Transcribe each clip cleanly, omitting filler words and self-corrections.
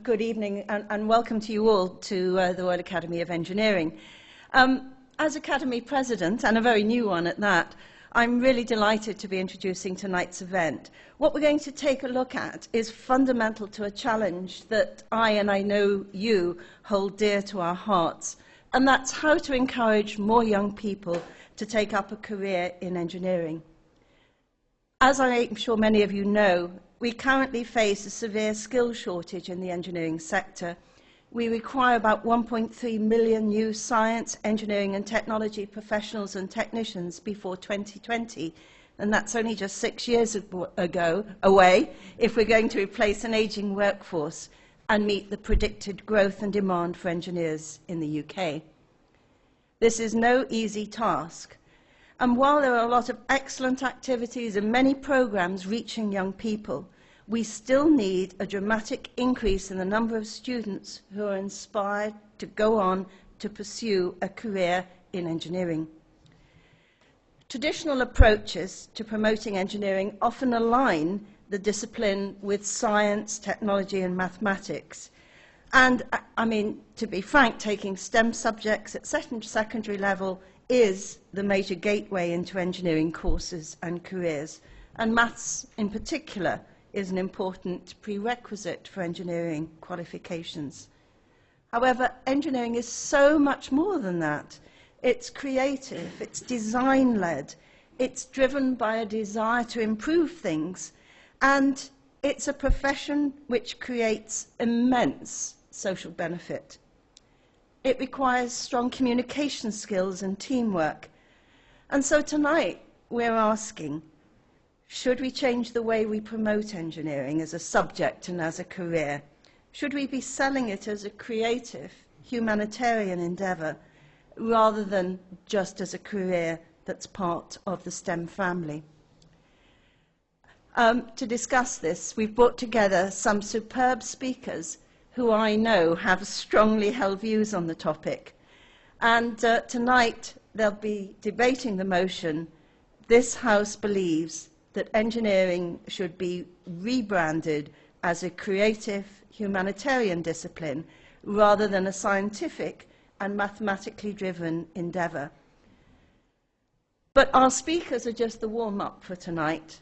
Good evening and welcome to you all to the Royal Academy of Engineering. As Academy President, and a very new one at that, I'm really delighted to be introducing tonight's event. What we're going to take a look at is fundamental to a challenge that I know you, hold dear to our hearts, and that's how to encourage more young people to take up a career in engineering. As I'm sure many of you know, we currently face a severe skill shortage in the engineering sector. We require about 1.3 million new science, engineering and technology professionals and technicians before 2020, and that's only just 6 years away if we're going to replace an aging workforce and meet the predicted growth and demand for engineers in the UK. This is no easy task. And while there are a lot of excellent activities and many programs reaching young people, we still need a dramatic increase in the number of students who are inspired to go on to pursue a career in engineering. Traditional approaches to promoting engineering often align the discipline with science, technology, and mathematics. And, to be frank, taking STEM subjects at secondary level is the major gateway into engineering courses and careers, and maths in particular is an important prerequisite for engineering qualifications. However, engineering is so much more than that. It's creative, it's design-led, it's driven by a desire to improve things, and it's a profession which creates immense social benefit. It requires strong communication skills and teamwork. And so tonight we're asking, should we change the way we promote engineering as a subject and as a career? Should we be selling it as a creative, humanitarian endeavour rather than just as a career that's part of the STEM family? To discuss this, we've brought together some superb speakers who I know have strongly held views on the topic. And tonight they'll be debating the motion, this House believes that engineering should be rebranded as a creative humanitarian discipline rather than a scientific and mathematically driven endeavour. But our speakers are just the warm-up for tonight.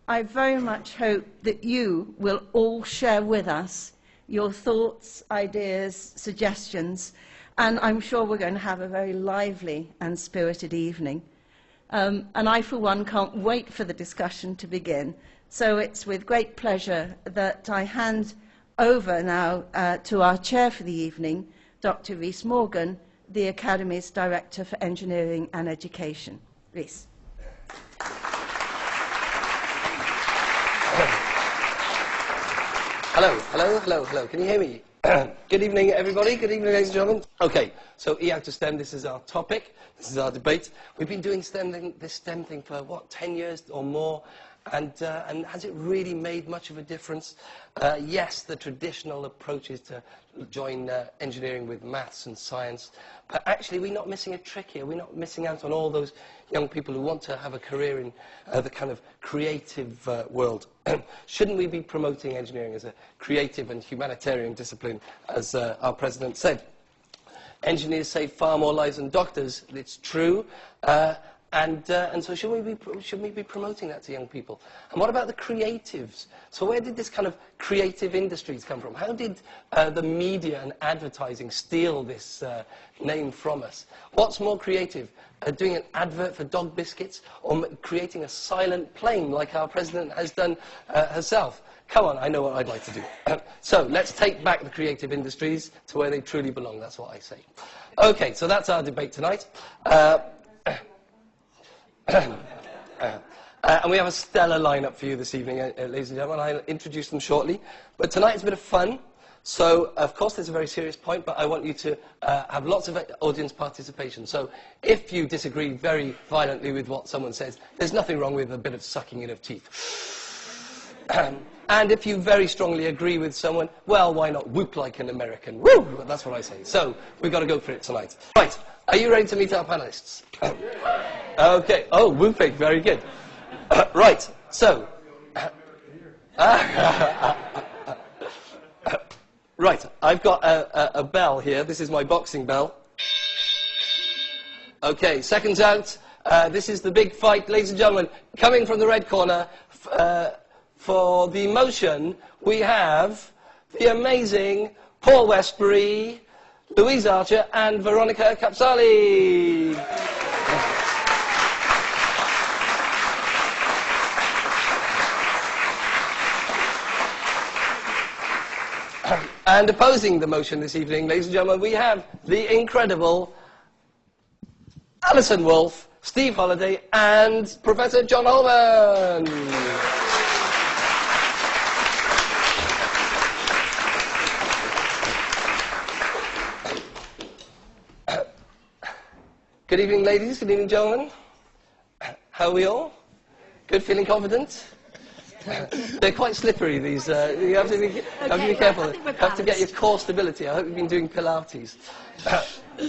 I very much hope that you will all share with us your thoughts, ideas, suggestions, and I'm sure we're going to have a very lively and spirited evening. And I, for one, can't wait for the discussion to begin. So it's with great pleasure that I hand over now to our chair for the evening, Dr. Rhys Morgan, the Academy's Director for Engineering and Education. Rhys. Hello. Can you hear me? Good evening, everybody. Good evening, ladies and gentlemen. Okay, so E out to STEM, this is our topic. This is our debate. We've been doing this STEM thing for, 10 years or more? And has it really made much of a difference? Yes, the traditional approach is to join engineering with maths and science. But actually, we're not missing a trick here. We're not missing out on all those young people who want to have a career in the kind of creative world. Shouldn't we be promoting engineering as a creative and humanitarian discipline, as our president said? Engineers save far more lives than doctors. It's true. And so shouldn't we be promoting that to young people? And what about the creatives? So where did this kind of creative industries come from? How did the media and advertising steal this name from us? What's more creative, doing an advert for dog biscuits or creating a silent plane like our president has done herself? Come on, I know what I'd like to do. So let's take back the creative industries to where they truly belong. That's what I say. Okay, so that's our debate tonight. And we have a stellar lineup for you this evening, ladies and gentlemen. I'll introduce them shortly. But tonight is a bit of fun. So, of course, there's a very serious point, but I want you to have lots of audience participation. So if you disagree very violently with what someone says, there's nothing wrong with a bit of sucking in of teeth. And if you very strongly agree with someone, well, why not whoop like an American? Woo! That's what I say. So we've got to go for it tonight. Right. Are you ready to meet our panelists? Okay. Oh, whooping. Very good. Right. So Right, I've got a bell here. This is my boxing bell. Okay, seconds out. This is the big fight, ladies and gentlemen. Coming from the red corner for the motion, we have the amazing Paul Westbury, Louise Archer, and Veronica Capsali. And opposing the motion this evening, ladies and gentlemen, we have the incredible Alison Wolfe, Steve Holliday, and Professor John Holman. Good evening, ladies. Good evening, gentlemen. How are we all? Good, feeling confident? They're quite slippery, these. You have to be careful. You have to get your core stability. I hope you've been doing Pilates.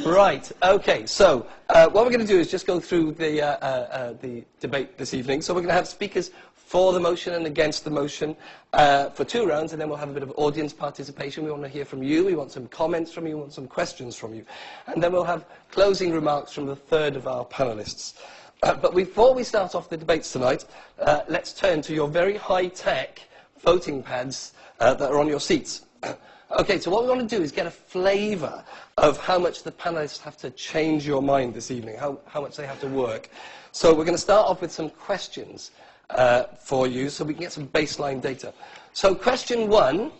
Right, okay, so what we're going to do is just go through the debate this evening. So we're going to have speakers for the motion and against the motion for 2 rounds, and then we'll have a bit of audience participation. We want to hear from you, we want some comments from you, we want some questions from you. And then we'll have closing remarks from the third of our panellists. But before we start off the debates tonight, let's turn to your very high-tech voting pads that are on your seats. Okay, so what we want to do is get a flavour of how much the panellists have to change your mind this evening, how much they have to work. So we're going to start off with some questions for you so we can get some baseline data. So question 1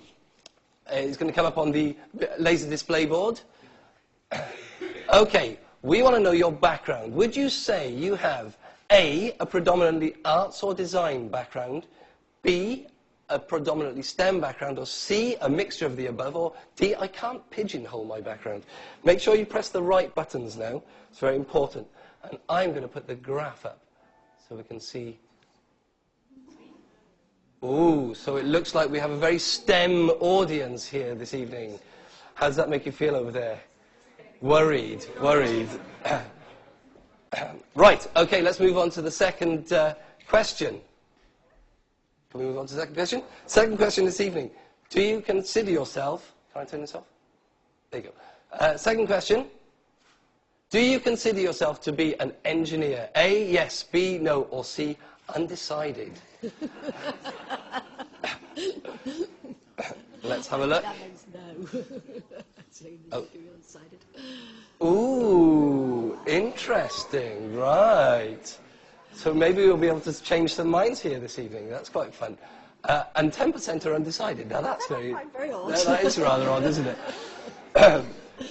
is going to come up on the laser display board. Okay. We want to know your background. Would you say you have A, a predominantly arts or design background, B, a predominantly STEM background, or C, a mixture of the above, or D, I can't pigeonhole my background? Make sure you press the right buttons now. It's very important. And I'm going to put the graph up so we can see. Ooh, so it looks like we have a very STEM audience here this evening. How does that make you feel over there? Worried. Right, okay, let's move on to the second question. Can we move on to the second question? Second question this evening. Do you consider yourself... Can I turn this off? There you go. Second question. Do you consider yourself to be an engineer? A, yes, B, no, or C, undecided? Let's have a look. That means no. Oh. Ooh, interesting, right. So maybe we'll be able to change some minds here this evening. That's quite fun. And 10% are undecided. Now that's very odd. That is rather odd, isn't it?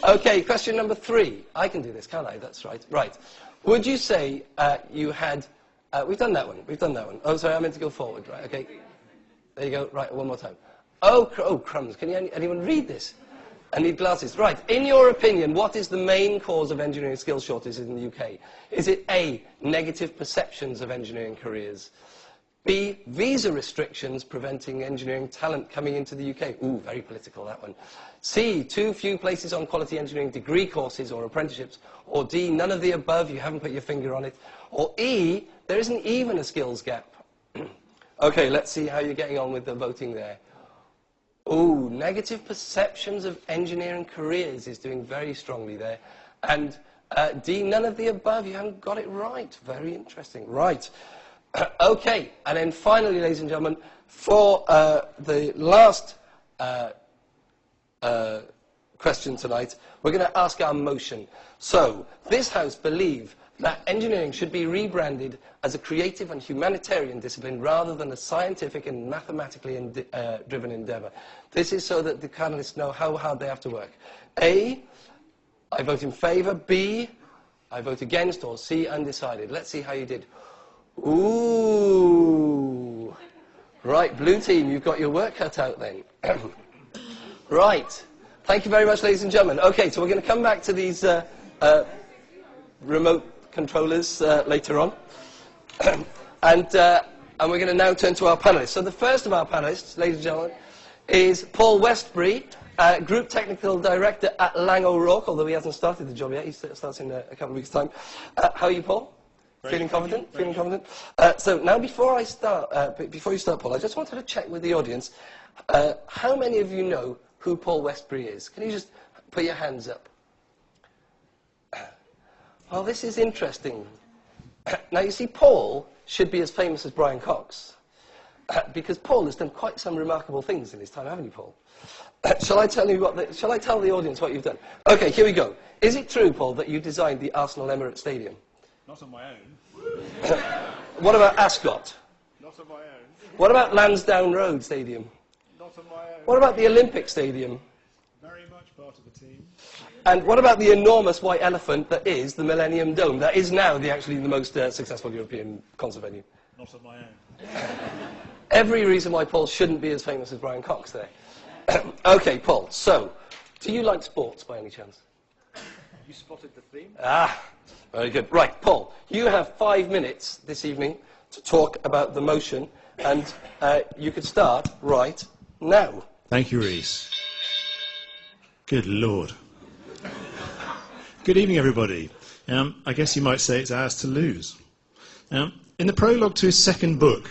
Okay, question number 3. I can do this, can't I? That's right. Right. Would you say you had... we've done that one. Oh, sorry, I meant to go forward. Right, okay. There you go. Right, one more time. Oh, crumbs. Can anyone read this? I need glasses. Right. In your opinion, what is the main cause of engineering skills shortages in the UK? Is it A, negative perceptions of engineering careers? B, visa restrictions preventing engineering talent coming into the UK? Ooh, very political, that one. C, too few places on quality engineering degree courses or apprenticeships? Or D, none of the above, you haven't put your finger on it? Or E, there isn't even a skills gap? Okay, let's see how you're getting on with the voting there. Ooh, negative perceptions of engineering careers is doing very strongly there. And D, none of the above, you haven't got it right. Very interesting. Right. Okay, and then finally, ladies and gentlemen, for the last question tonight, we're going to ask our motion. So, this House believe that engineering should be rebranded as a creative and humanitarian discipline rather than a scientific and mathematically driven endeavour. This is so that the panellists know how hard they have to work. A, I vote in favour. B, I vote against. Or C, undecided. Let's see how you did. Ooh. Right, blue team, you've got your work cut out then. Right. Thank you very much, ladies and gentlemen. Okay, so we're going to come back to these remote controllers later on. And we're going to now turn to our panellists. So the first of our panellists, ladies and gentlemen, is Paul Westbury, Group Technical Director at Lang O'Rourke, although he hasn't started the job yet. He starts in a couple of weeks' time. How are you, Paul? Feeling confident? Feeling confident? So now before you start, Paul, I just wanted to check with the audience. How many of you know who Paul Westbury is? Can you just put your hands up? Well, this is interesting. Now, you see, Paul should be as famous as Brian Cox, because Paul has done quite some remarkable things in his time, haven't you, Paul? Shall I tell the audience what you've done? Okay, here we go. Is it true, Paul, that you designed the Arsenal Emirates Stadium? Not on my own. What about Ascot? Not on my own. What about Lansdowne Road Stadium? Not on my own. What about the Olympic Stadium? Very much part of the team. And what about the enormous white elephant that is the Millennium Dome? That is now actually the most successful European concert venue. Not on my own. Every reason why Paul shouldn't be as famous as Brian Cox there. Okay, Paul, so, do you like sports by any chance? You spotted the theme? Ah, very good. Right, Paul, you have 5 minutes this evening to talk about the motion, and you could start right now. Thank you, Reese. Good Lord. Good evening, everybody. I guess you might say it's ours to lose. In the prologue to his second book,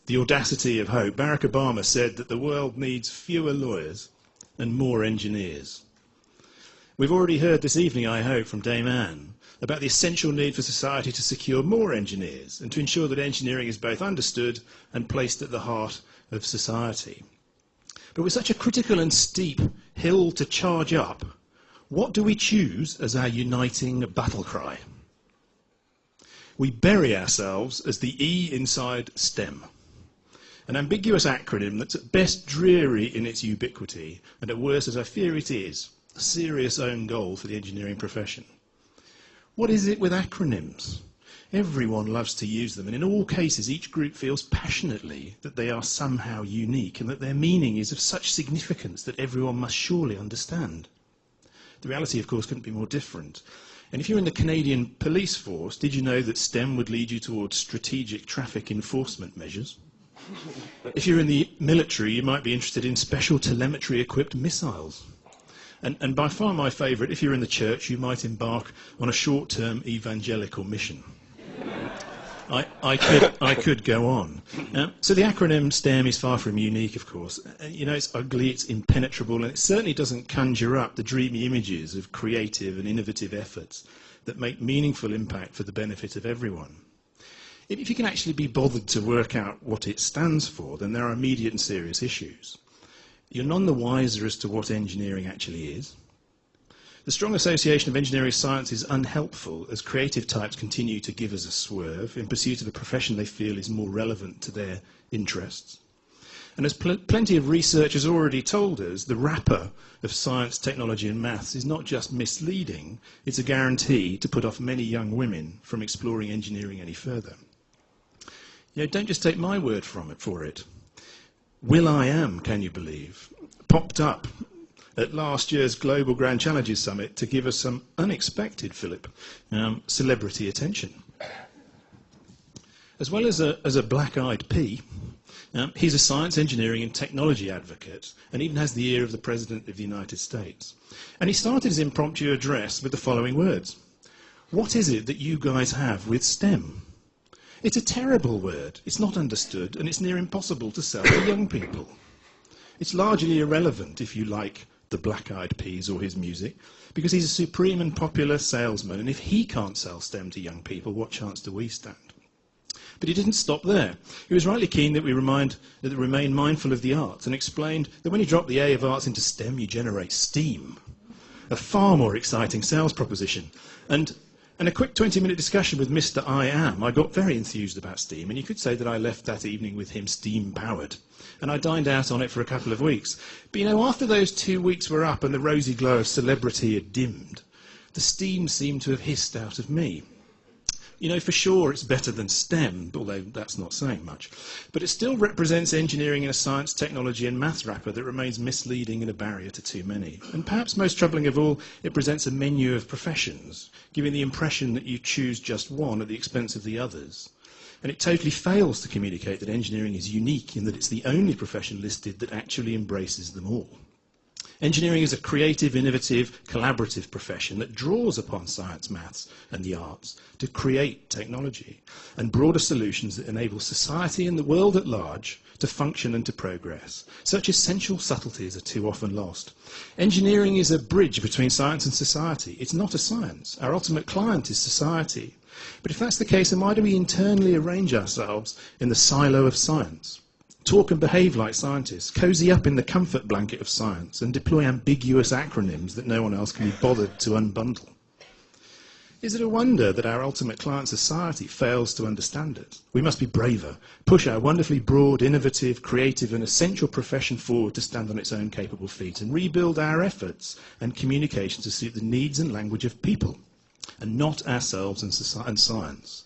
The Audacity of Hope, Barack Obama said that the world needs fewer lawyers and more engineers. We've already heard this evening, I hope, from Dame Anne, about the essential need for society to secure more engineers and to ensure that engineering is both understood and placed at the heart of society. But with such a critical and steep hill to charge up, what do we choose as our uniting battle cry? We bury ourselves as the E inside STEM, an ambiguous acronym that's at best dreary in its ubiquity, and at worst, as I fear it is, a serious own goal for the engineering profession. What is it with acronyms? Everyone loves to use them, and in all cases, each group feels passionately that they are somehow unique and that their meaning is of such significance that everyone must surely understand. The reality, of course, couldn't be more different. And if you're in the Canadian police force, did you know that STEM would lead you towards strategic traffic enforcement measures? If you're in the military, you might be interested in special telemetry-equipped missiles. And by far my favourite, if you're in the church, you might embark on a short-term evangelical mission. I could go on. So the acronym STEM is far from unique, of course. You know, it's ugly, it's impenetrable, and it certainly doesn't conjure up the dreamy images of creative and innovative efforts that make meaningful impact for the benefit of everyone. If you can actually be bothered to work out what it stands for, then there are immediate and serious issues. You're none the wiser as to what engineering actually is. The strong association of engineering science is unhelpful as creative types continue to give us a swerve in pursuit of a profession they feel is more relevant to their interests. And as plenty of research has already told us, the wrapper of science, technology and maths is not just misleading, it's a guarantee to put off many young women from exploring engineering any further. You know, don't just take my word for it. will.i.am, can you believe, popped up at last year's Global Grand Challenges Summit to give us some unexpected, celebrity attention. As well as a black-eyed pea, he's a science, engineering and technology advocate and even has the ear of the President of the United States. And he started his impromptu address with the following words: "What is it that you guys have with STEM? It's a terrible word, it's not understood, and it's near impossible to sell to young people. It's largely irrelevant if you like the Black Eyed Peas or his music, because he's a supreme and popular salesman, and if he can't sell STEM to young people, what chance do we stand?" But he didn't stop there. He was rightly keen that we remain mindful of the arts, and explained that when you drop the A of arts into STEM, you generate STEAM, a far more exciting sales proposition. And a quick 20-minute discussion with Mr. I.Am, I got very enthused about STEAM, and you could say that I left that evening with him steam-powered. And I dined out on it for a couple of weeks. But, you know, after those 2 weeks were up and the rosy glow of celebrity had dimmed, the steam seemed to have hissed out of me. You know, for sure it's better than STEM, although that's not saying much. But it still represents engineering in a science, technology and maths wrapper that remains misleading and a barrier to too many. And perhaps most troubling of all, it presents a menu of professions, giving the impression that you choose just one at the expense of the others. And it totally fails to communicate that engineering is unique in that it's the only profession listed that actually embraces them all. Engineering is a creative, innovative, collaborative profession that draws upon science, maths and the arts to create technology and broader solutions that enable society and the world at large to function and to progress. Such essential subtleties are too often lost. Engineering is a bridge between science and society. It's not a science. Our ultimate client is society. But if that's the case, then why do we internally arrange ourselves in the silo of science? Talk and behave like scientists, cozy up in the comfort blanket of science, and deploy ambiguous acronyms that no one else can be bothered to unbundle. Is it a wonder that our ultimate client society fails to understand it? We must be braver, push our wonderfully broad, innovative, creative and essential profession forward to stand on its own capable feet, and rebuild our efforts and communication to suit the needs and language of people, and not ourselves and science.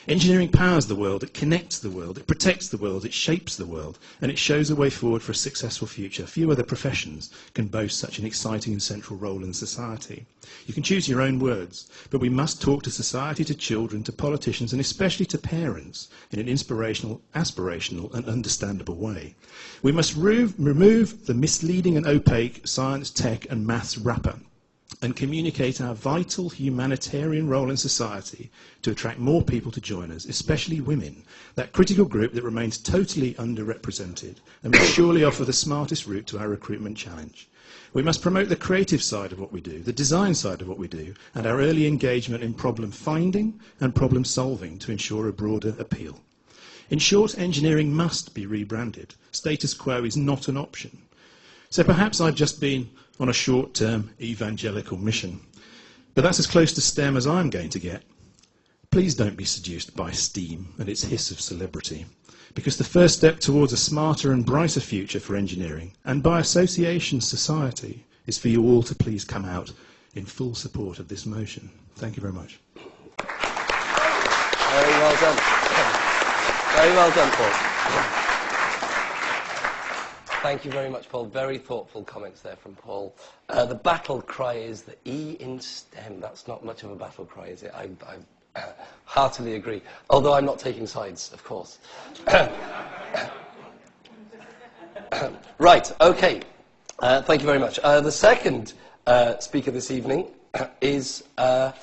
Engineering powers the world, it connects the world, it protects the world, it shapes the world, and it shows a way forward for a successful future. Few other professions can boast such an exciting and central role in society. You can choose your own words, but we must talk to society, to children, to politicians, and especially to parents in an inspirational, aspirational, and understandable way. We must remove the misleading and opaque science, tech, and maths wrapper, and communicate our vital humanitarian role in society to attract more people to join us, especially women, that critical group that remains totally underrepresented and will surely offer the smartest route to our recruitment challenge. We must promote the creative side of what we do, the design side of what we do, and our early engagement in problem finding and problem solving to ensure a broader appeal. In short, engineering must be rebranded. Status quo is not an option. So perhaps I've just been on a short-term evangelical mission. But that's as close to STEM as I'm going to get. Please don't be seduced by STEAM and its hiss of celebrity, because the first step towards a smarter and brighter future for engineering, and by association society, is for you all to please come out in full support of this motion. Thank you very much. Very well done. Very well done, Paul. Thank you very much, Paul. Very thoughtful comments there from Paul. The battle cry is the E in STEM. That's not much of a battle cry, is it? I heartily agree. Although I'm not taking sides, of course. Right, okay. Thank you very much. The second speaker this evening is our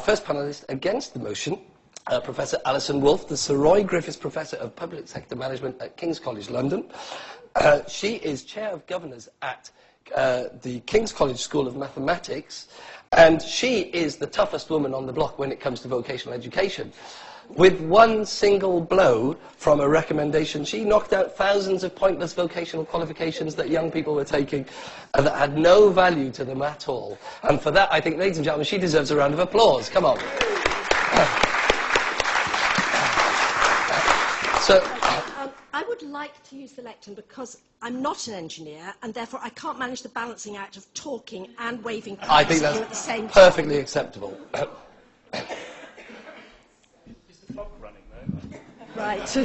first panellist against the motion, Professor Alison Wolfe, the Sir Roy Griffiths Professor of Public Sector Management at King's College London. She is Chair of Governors at the King's College School of Mathematics, and she is the toughest woman on the block when it comes to vocational education. With one single blow from a recommendation, she knocked out thousands of pointless vocational qualifications that young people were taking that had no value to them at all. And for that, I think, ladies and gentlemen, she deserves a round of applause. Come on. I would like to use the lectern because I'm not an engineer and therefore I can't manage the balancing act of talking and waving I think at the same that's time. perfectly acceptable. Is the clock running though? Right.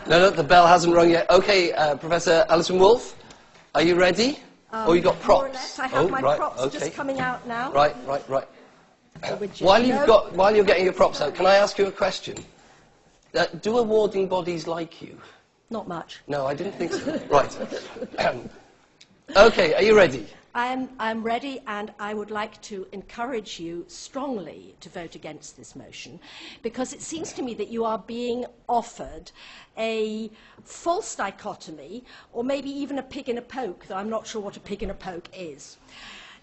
No, the bell hasn't rung yet. Okay, Professor Alison Wolfe, are you ready? Or you got props? More or less. I have my props just coming out now. Right. While you're getting your props out, can I ask you a question? Do awarding bodies like you? Not much. No, I didn't think so. Right. Okay, are you ready? I'm ready, and I would like to encourage you strongly to vote against this motion, because it seems to me that you are being offered a false dichotomy, or maybe even a pig in a poke, though I'm not sure what a pig in a poke is.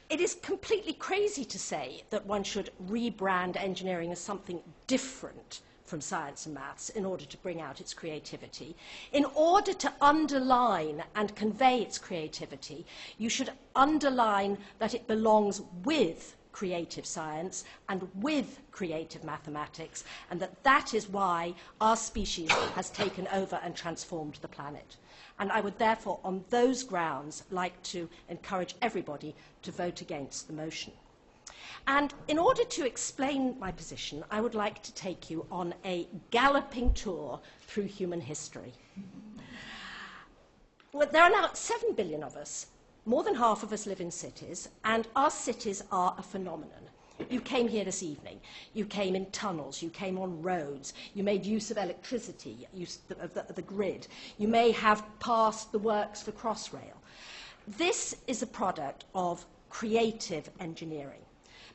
It is completely crazy to say that one should rebrand engineering as something different from science and maths in order to bring out its creativity. In order to underline and convey its creativity, you should underline that it belongs with creative science and with creative mathematics, and that is why our species has taken over and transformed the planet. And I would therefore, on those grounds, like to encourage everybody to vote against the motion. And in order to explain my position, I would like to take you on a galloping tour through human history. Well, there are now 7 billion of us. More than half of us live in cities, and our cities are a phenomenon. You came here this evening. You came in tunnels. You came on roads. You made use of electricity, use of the grid. You may have passed the works for Crossrail. this is a product of creative engineering.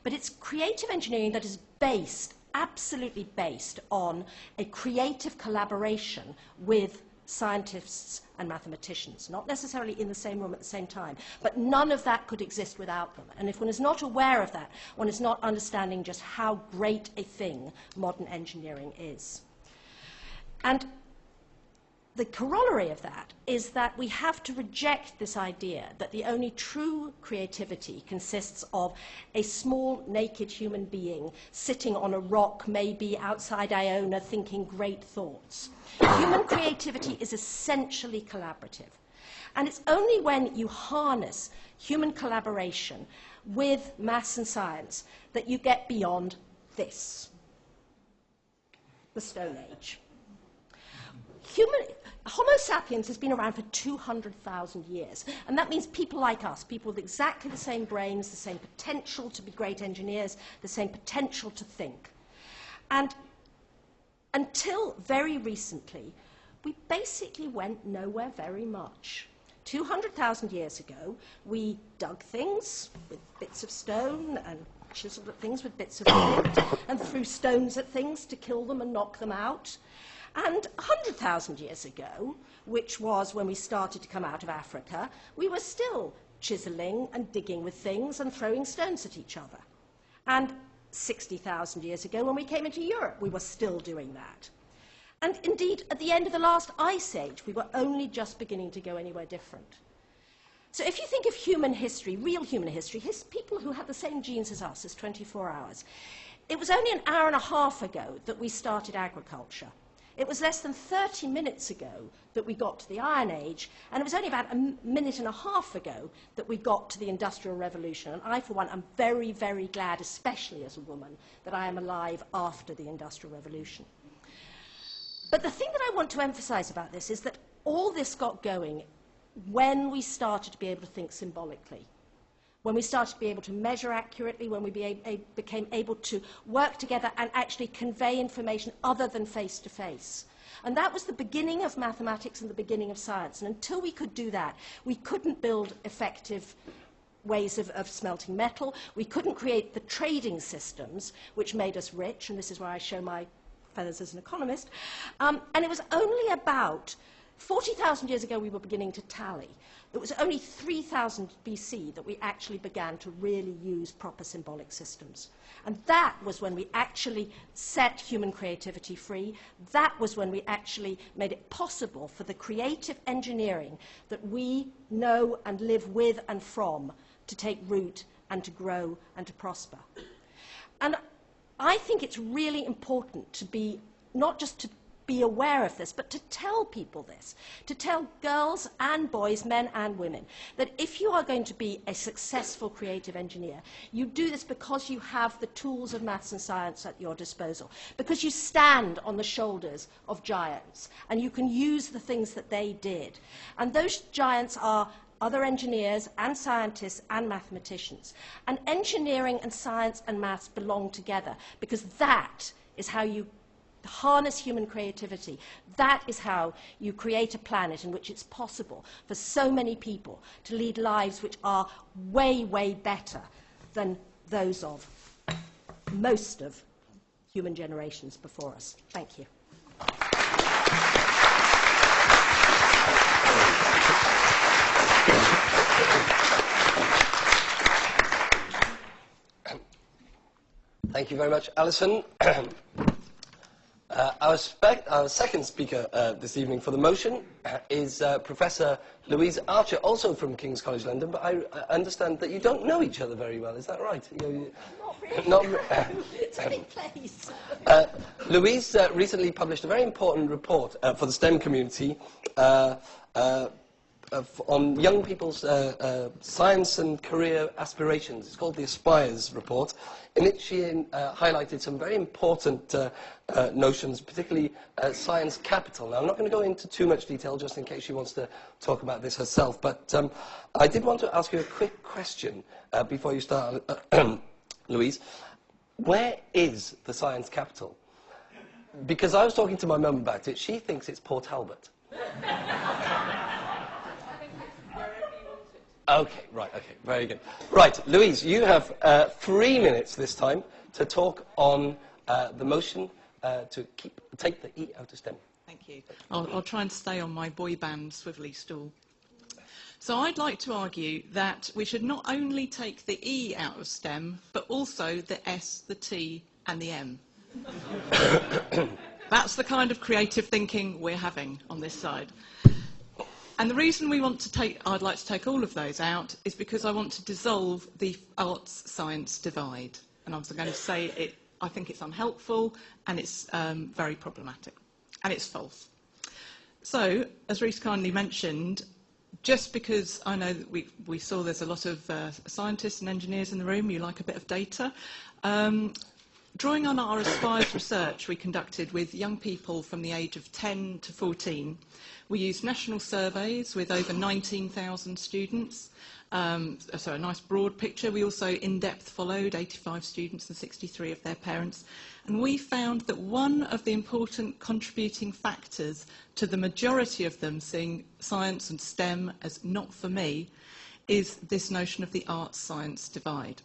But it's creative engineering that is based, absolutely based, on a creative collaboration with scientists and mathematicians, not necessarily in the same room at the same time, but none of that could exist without them. And if one is not aware of that, one is not understanding just how great a thing modern engineering is. And the corollary of that is that we have to reject this idea that the only true creativity consists of a small, naked human being sitting on a rock, maybe outside Iona, thinking great thoughts. Human creativity is essentially collaborative. And it's only when you harness human collaboration with maths and science that you get beyond this, the Stone Age. Homo sapiens has been around for 200,000 years, and that means people like us, people with exactly the same brains, the same potential to be great engineers, the same potential to think. And until very recently, we basically went nowhere very much. 200,000 years ago, we dug things with bits of stone and chiseled at things with bits of flint and threw stones at things to kill them and knock them out. And 100,000 years ago, which was when we started to come out of Africa, we were still chiseling and digging with things and throwing stones at each other. And 60,000 years ago, when we came into Europe, we were still doing that. And indeed, at the end of the last ice age, we were only just beginning to go anywhere different. So if you think of human history, real human history, people who had the same genes as us, as 24 hours, it was only an hour and a half ago that we started agriculture. It was less than 30 minutes ago that we got to the Iron Age, and it was only about a minute and a half ago that we got to the Industrial Revolution. And I, for one, am very, very glad, especially as a woman, that I am alive after the Industrial Revolution. But the thing that I want to emphasize about this is that all this got going when we started to be able to think symbolically, when we started to be able to measure accurately, when we became able to work together and actually convey information other than face-to-face. And that was the beginning of mathematics and the beginning of science. And until we could do that, we couldn't build effective ways of smelting metal. We couldn't create the trading systems which made us rich, and this is where I show my feathers as an economist. And it was only about 40,000 years ago we were beginning to tally. It was only 3000 BC that we actually began to really use proper symbolic systems. And that was when we actually set human creativity free. That was when we actually made it possible for the creative engineering that we know and live with and from to take root and to grow and to prosper. And I think it's really important to be, not just to be aware of this, but to tell people this, to tell girls and boys, men and women, that if you are going to be a successful creative engineer, you do this because you have the tools of maths and science at your disposal, because you stand on the shoulders of giants, and you can use the things that they did. And those giants are other engineers and scientists and mathematicians. And engineering and science and maths belong together, because that is how you harness human creativity. That is how you create a planet in which it's possible for so many people to lead lives which are way, way better than those of most of human generations before us. Thank you. Thank you very much, Alison. Our second speaker this evening for the motion is Professor Louise Archer, also from King's College London, but I understand that you don't know each other very well. Is that right? Not really. It's a big place. Louise recently published a very important report for the STEM community on young people's science and career aspirations. It's called the Aspires report, in which she highlighted some very important notions, particularly science capital. Now, I'm not going to go into too much detail, just in case she wants to talk about this herself, but I did want to ask you a quick question before you start, Louise. Where is the science capital? Because I was talking to my mum about it. She thinks it's Port Talbot. Okay, right, okay, very good. Right, Louise, you have 3 minutes this time to talk on the motion to take the E out of STEM. Thank you. I'll try and stay on my boy band swivelly stool. So I'd like to argue that we should not only take the E out of STEM, but also the S, the T, and the M. That's the kind of creative thinking we're having on this side. And the reason I'd like to take all of those out is because I want to dissolve the arts-science divide. And I was going to say I think it's unhelpful and it's very problematic. And it's false. So, as Reece kindly mentioned, just because I know that we saw there's a lot of scientists and engineers in the room, you like a bit of data. Drawing on our Aspires research we conducted with young people from the age of 10 to 14, we used national surveys with over 19,000 students. So a nice broad picture. We also in-depth followed 85 students and 63 of their parents. And we found that one of the important contributing factors to the majority of them seeing science and STEM as not for me is this notion of the arts-science divide.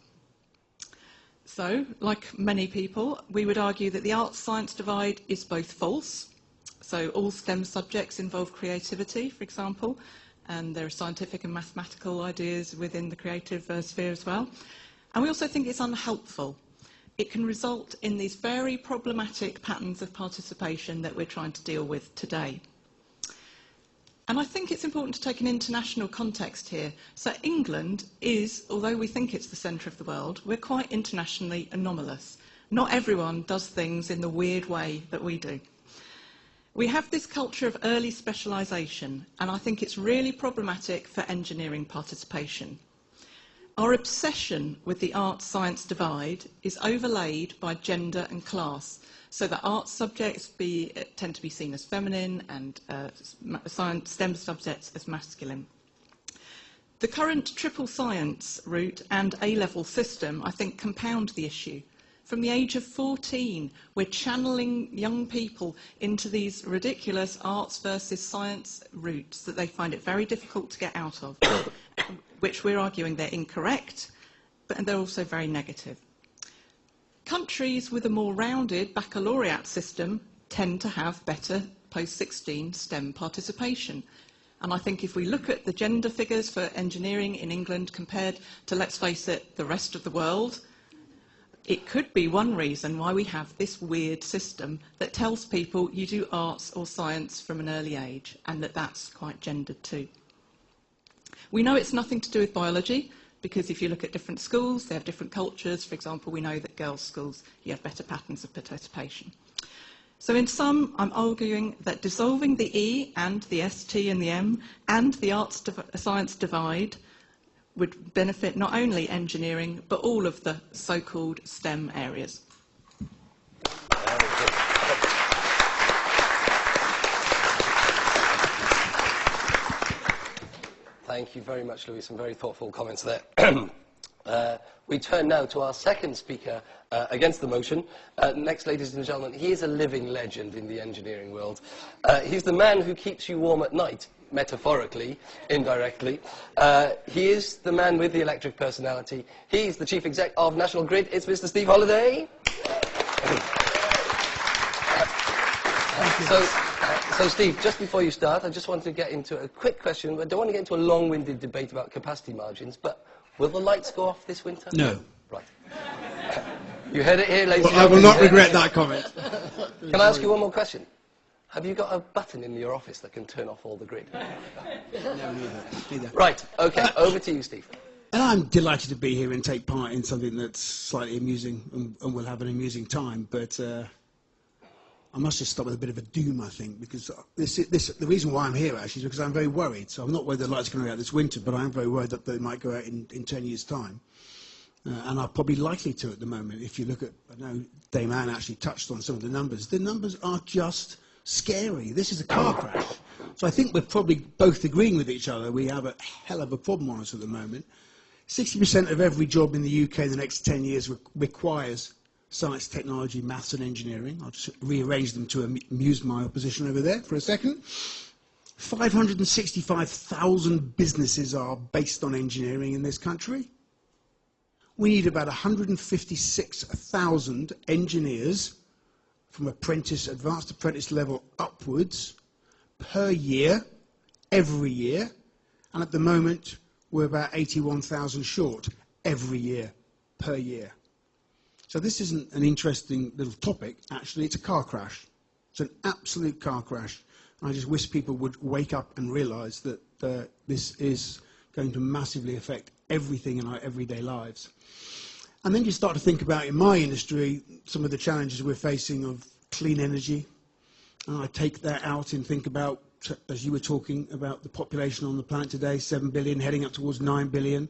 So, like many people, we would argue that the arts-science divide is both false. So all STEM subjects involve creativity, for example, and there are scientific and mathematical ideas within the creative sphere as well. And we also think it's unhelpful. It can result in these very problematic patterns of participation that we're trying to deal with today. And I think it's important to take an international context here. So England is, although we think it's the centre of the world, we're quite internationally anomalous. Not everyone does things in the weird way that we do. We have this culture of early specialisation, and I think it's really problematic for engineering participation. Our obsession with the arts-science divide is overlaid by gender and class, so that arts subjects tend to be seen as feminine and science STEM subjects as masculine. The current triple science route and A-level system, I think, compound the issue. From the age of 14, we're channeling young people into these ridiculous arts versus science routes that they find it very difficult to get out of, which we're arguing they're incorrect, but they're also very negative. Countries with a more rounded baccalaureate system tend to have better post-16 STEM participation. And I think if we look at the gender figures for engineering in England compared to, let's face it, the rest of the world, it could be one reason why we have this weird system that tells people you do arts or science from an early age, and that's quite gendered too. We know it's nothing to do with biology, because if you look at different schools, they have different cultures. For example, we know that girls' schools, you have better patterns of participation. So in sum, I'm arguing that dissolving the E and the S, T and the M and the arts-science divide would benefit not only engineering, but all of the so-called STEM areas. Thank you very much, Louise. Some very thoughtful comments there. We turn now to our second speaker against the motion. Next, ladies and gentlemen, he is a living legend in the engineering world. He's the man who keeps you warm at night, metaphorically, indirectly. He is the man with the electric personality. He's the chief exec of National Grid. It's Mr. Steve Holliday. So, Steve, just before you start, I just wanted to get into a quick question. I don't want to get into a long-winded debate about capacity margins, but will the lights go off this winter? No. Right. You heard it here, ladies and gentlemen. I will not regret that comment. Can I ask you one more question? Have you got a button in your office that can turn off all the grid? No, neither. Right, okay, over to you, Steve. And I'm delighted to be here and take part in something that's slightly amusing, and we'll have an amusing time, but I must just start with a bit of a doom, I think, because the reason why I'm here, actually, is because I'm very worried. So I'm not worried the lights are going to go out this winter, but I'm very worried that they might go out in 10 years' time. And are probably likely to at the moment. If you look at, I know Dame Anne actually touched on some of the numbers. The numbers are just scary. This is a car crash. So I think we're probably both agreeing with each other. We have a hell of a problem on us at the moment. 60% of every job in the UK in the next 10 years requires science, technology, maths and engineering. I'll just rearrange them to amuse my opposition over there for a second. 565,000 businesses are based on engineering in this country. We need about 156,000 engineers from advanced apprentice level upwards per year, every year. And at the moment, we're about 81,000 short every year, per year. So this isn't an interesting little topic. Actually, it's a car crash. It's an absolute car crash. And I just wish people would wake up and realize that this is going to massively affect everything in our everyday lives. And then you start to think about, in my industry, some of the challenges we're facing of clean energy. And I take that out and think about, as you were talking about the population on the planet today, 7 billion, heading up towards 9 billion.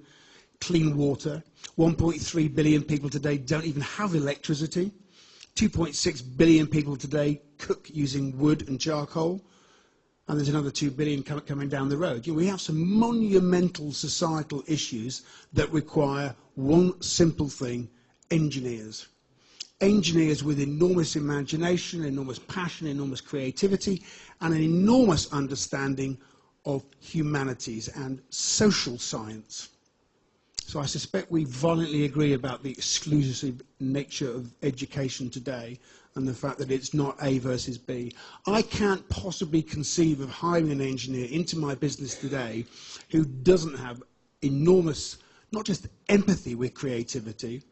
Clean water. 1.3 billion people today don't even have electricity. 2.6 billion people today cook using wood and charcoal. And there's another 2 billion coming down the road. You know, we have some monumental societal issues that require one simple thing: engineers. Engineers with enormous imagination, enormous passion, enormous creativity, and an enormous understanding of humanities and social science. So I suspect we violently agree about the exclusive nature of education today and the fact that it's not A versus B. I can't possibly conceive of hiring an engineer into my business today who doesn't have enormous, not just empathy with creativity,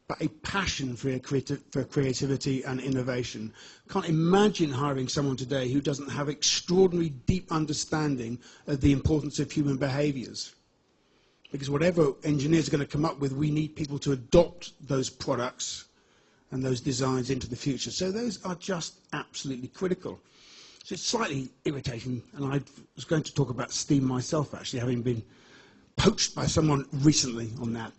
but a passion for creativity and innovation. Can't imagine hiring someone today who doesn't have extraordinary deep understanding of the importance of human behaviours. Because whatever engineers are going to come up with, we need people to adopt those products and those designs into the future. So those are just absolutely critical. So it's slightly irritating, and I was going to talk about STEAM myself, actually, having been poached by someone recently on that.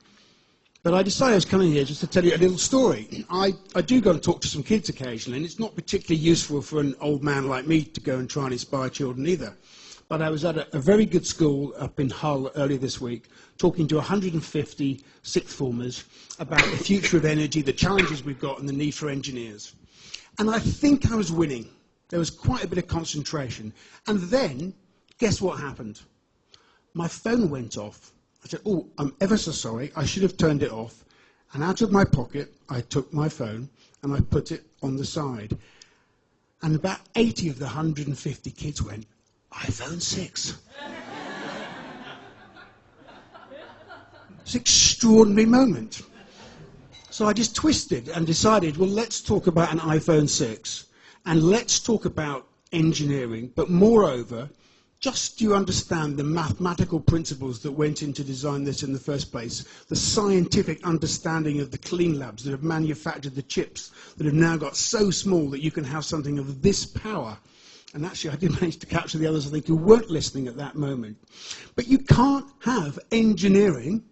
But I decided I was coming here just to tell you a little story. I do go and talk to some kids occasionally, and it's not particularly useful for an old man like me to go and try and inspire children either. But I was at a very good school up in Hull earlier this week, talking to 150 sixth formers about the future of energy, the challenges we've got, and the need for engineers. And I think I was winning. There was quite a bit of concentration. And then, guess what happened? My phone went off. I said, "Oh, I'm ever so sorry. I should have turned it off." And out of my pocket, I took my phone and I put it on the side. And about 80 of the 150 kids went, "iPhone 6. It's an extraordinary moment. So I just twisted and decided, well, let's talk about an iPhone 6 and let's talk about engineering, but moreover, just do you understand the mathematical principles that went into design this in the first place, the scientific understanding of the clean labs that have manufactured the chips that have now got so small that you can have something of this power. And actually, I did manage to capture the others, I think, who weren't listening at that moment. But you can't have engineering,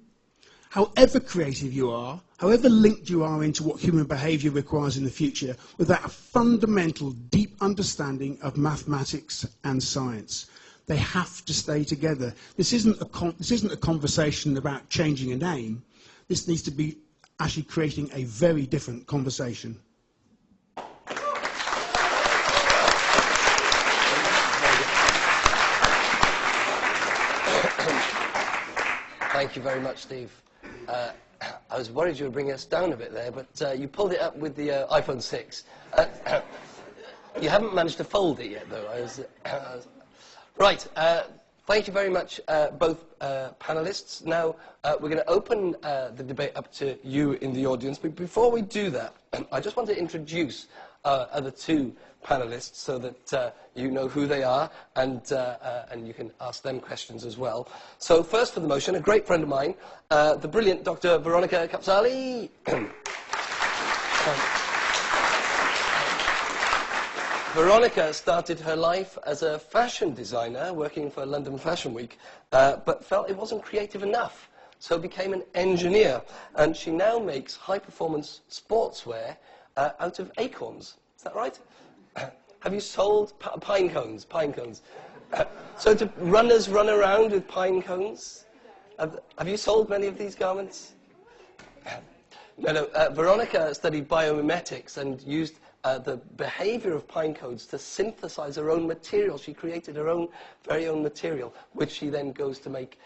however creative you are, however linked you are into what human behaviour requires in the future, without a fundamental, deep understanding of mathematics and science. They have to stay together. This isn't a conversation about changing a name. This needs to be actually creating a very different conversation. Thank you very much, Steve. I was worried you would bring us down a bit there, but you pulled it up with the iPhone 6. You haven't managed to fold it yet, though. Right. Thank you very much, both panelists. Now, we're going to open the debate up to you in the audience. But before we do that, I just want to introduce other two panelists so that you know who they are and you can ask them questions as well. So first for the motion, a great friend of mine, the brilliant Dr. Veronica Kapsali. Veronica started her life as a fashion designer working for London Fashion Week, but felt it wasn't creative enough, so became an engineer. And she now makes high-performance sportswear out of acorns. Is that right? Have you sold pine cones? Pine cones. So do runners run around with pine cones? Have you sold many of these garments? No. Veronica studied biomimetics and used the behavior of pine cones to synthesize her own material. She created her own, very own material, which she then goes to make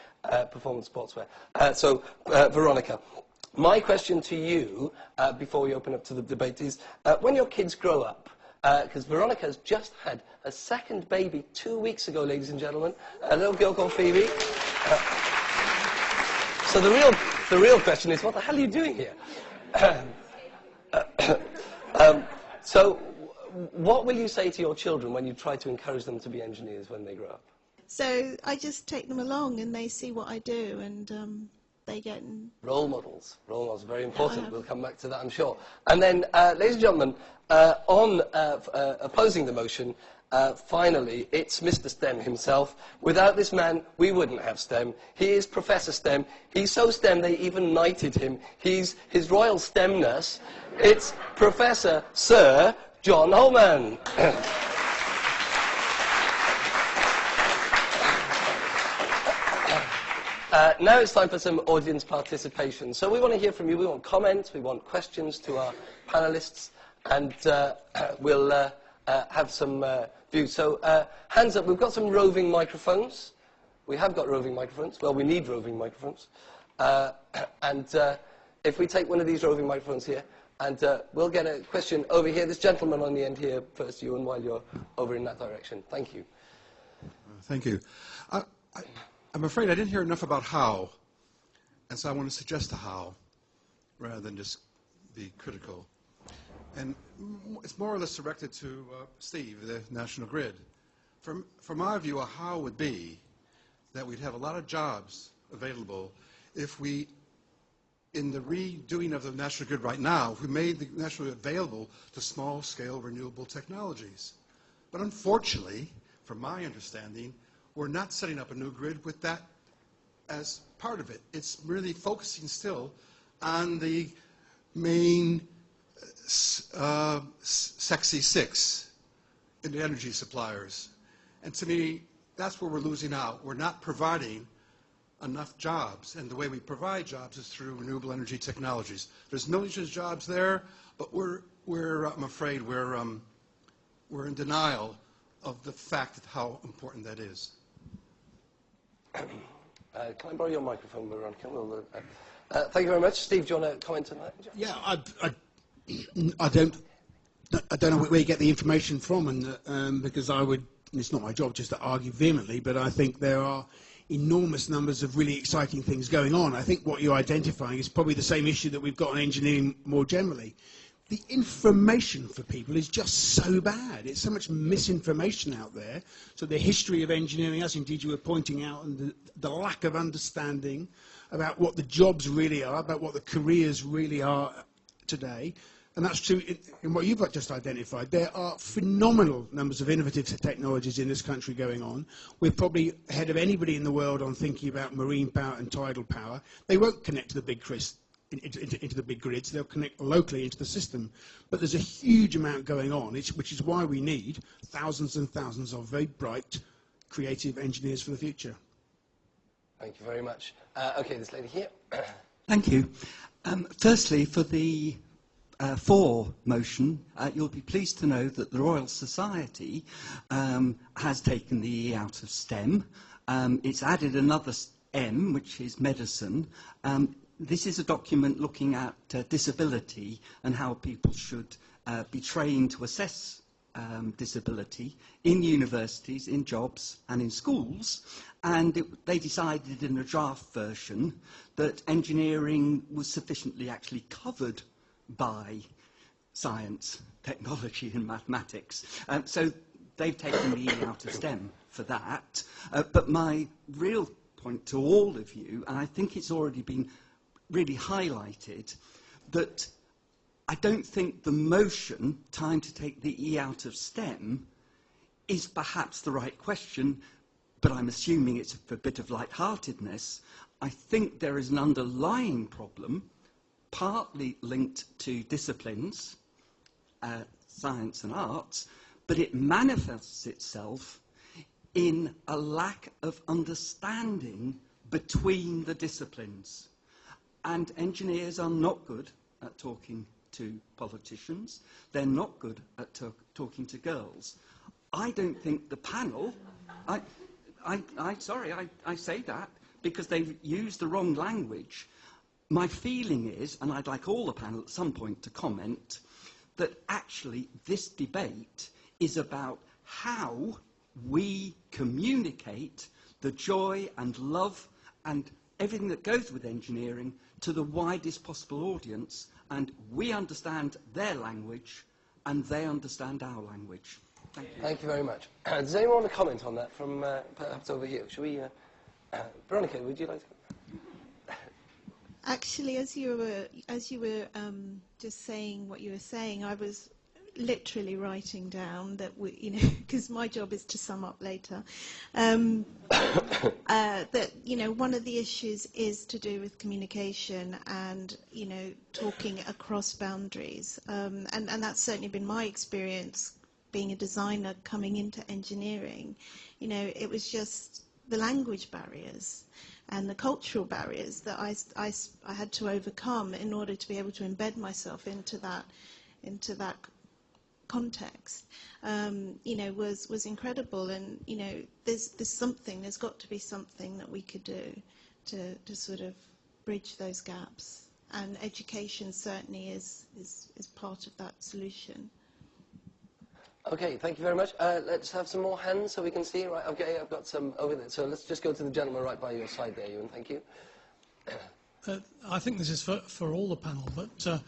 performance sportswear. Veronica, my question to you, before we open up to the debate, is when your kids grow up, because Veronica has just had a second baby 2 weeks ago, ladies and gentlemen, a little girl called Phoebe. So the real question is, what the hell are you doing here? So what will you say to your children when you try to encourage them to be engineers when they grow up? So I just take them along and they see what I do, and they get... Role models. Role models are very important. We'll come back to that, I'm sure. And then, ladies and gentlemen, on opposing the motion, finally, it's Mr. STEM himself. Without this man, we wouldn't have STEM. He is Professor STEM. He's so STEM they even knighted him. He's His Royal STEMness. It's Professor Sir John Holman. Now it's time for some audience participation. So we want to hear from you. We want comments, we want questions to our panelists, and we'll have some views. So hands up. We've got some roving microphones. We have got roving microphones. Well, we need roving microphones. If we take one of these roving microphones here, and we'll get a question over here. This gentleman on the end here first, you, and while you're over in that direction. Thank you. Thank you. I'm afraid I didn't hear enough about how, and so I want to suggest a how, rather than just be critical. And it's more or less directed to Steve, the National Grid. From our view, a how would be that we'd have a lot of jobs available if we, in the redoing of the National Grid right now, if we made the National Grid available to small-scale renewable technologies. But unfortunately, from my understanding, we're not setting up a new grid with that as part of it. It's really focusing still on the main sexy six in the energy suppliers. And to me, that's where we're losing out. We're not providing enough jobs, and the way we provide jobs is through renewable energy technologies. There's millions of jobs there, but I'm afraid we're in denial of the fact of how important that is. Can I borrow your microphone, Veronica? Thank you very much. Steve, do you want to comment on that? Yeah, I don't know where you get the information from, and because it's not my job just to argue vehemently, but I think there are enormous numbers of really exciting things going on. I think what you're identifying is probably the same issue that we've got in engineering more generally. The information for people is just so bad. It's so much misinformation out there. So the history of engineering, as indeed you were pointing out, and the lack of understanding about what the jobs really are, about what the careers really are today. And that's true in what you've just identified. There are phenomenal numbers of innovative technologies in this country going on. We're probably ahead of anybody in the world on thinking about marine power and tidal power. They won't connect to the big into the big grids. They'll connect locally into the system. But there's a huge amount going on, which is why we need thousands and thousands of very bright, creative engineers for the future. Thank you very much. OK, this lady here. Thank you. Firstly, for the for motion, you'll be pleased to know that the Royal Society has taken the E out of STEM. It's added another M, which is medicine. This is a document looking at disability and how people should be trained to assess disability in universities, in jobs and in schools. And they decided in a draft version that engineering was sufficiently actually covered by science, technology and mathematics. So they've taken the E out of STEM for that. But my real point to all of you, and I think it's already been really highlighted, that I don't think the motion, time to take the E out of STEM, is perhaps the right question, but I'm assuming it's for a bit of lightheartedness. I think there is an underlying problem, partly linked to disciplines, science and arts, but it manifests itself in a lack of understanding between the disciplines. And engineers are not good at talking to politicians. They're not good at talking to girls. I don't think the panel... Sorry, I say that because they've used the wrong language. My feeling is, and I'd like all the panel at some point to comment, that actually this debate is about how we communicate the joy and love and everything that goes with engineering to the widest possible audience, and we understand their language and they understand our language. Thank you. Thank you very much. Does anyone want to comment on that from perhaps over you? Shall we... Veronica, would you like to... Actually, as you were just saying what you were saying, I was literally writing down that because my job is to sum up later, that one of the issues is to do with communication and talking across boundaries, and that's certainly been my experience being a designer coming into engineering. It was just the language barriers and the cultural barriers that I had to overcome in order to be able to embed myself into that context. Was incredible, and there's got to be something that we could do to sort of bridge those gaps, and education certainly is part of that solution. Okay, thank you very much. Let's have some more hands so we can see. Right, okay, I've got some over there. So let's just go to the gentleman right by your side there, Ewan. Thank you. I think this is for all the panel, but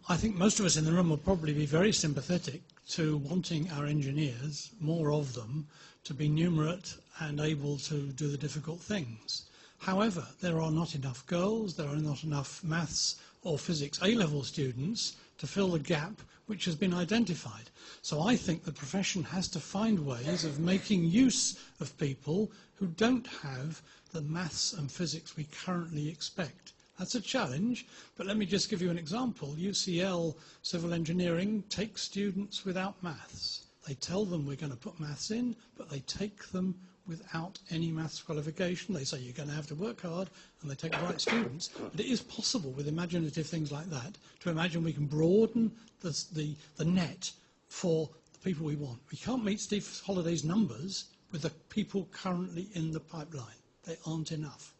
I think most of us in the room will probably be very sympathetic to wanting our engineers, more of them, to be numerate and able to do the difficult things. However, there are not enough girls, there are not enough maths or physics A-level students to fill the gap which has been identified. So I think the profession has to find ways of making use of people who don't have the maths and physics we currently expect. That's a challenge, but let me just give you an example. UCL Civil Engineering takes students without maths. They tell them we're going to put maths in, but they take them without any maths qualification. They say you're going to have to work hard, and they take the right students. But it is possible with imaginative things like that to imagine we can broaden the net for the people we want. We can't meet Steve Holliday's numbers with the people currently in the pipeline. They aren't enough.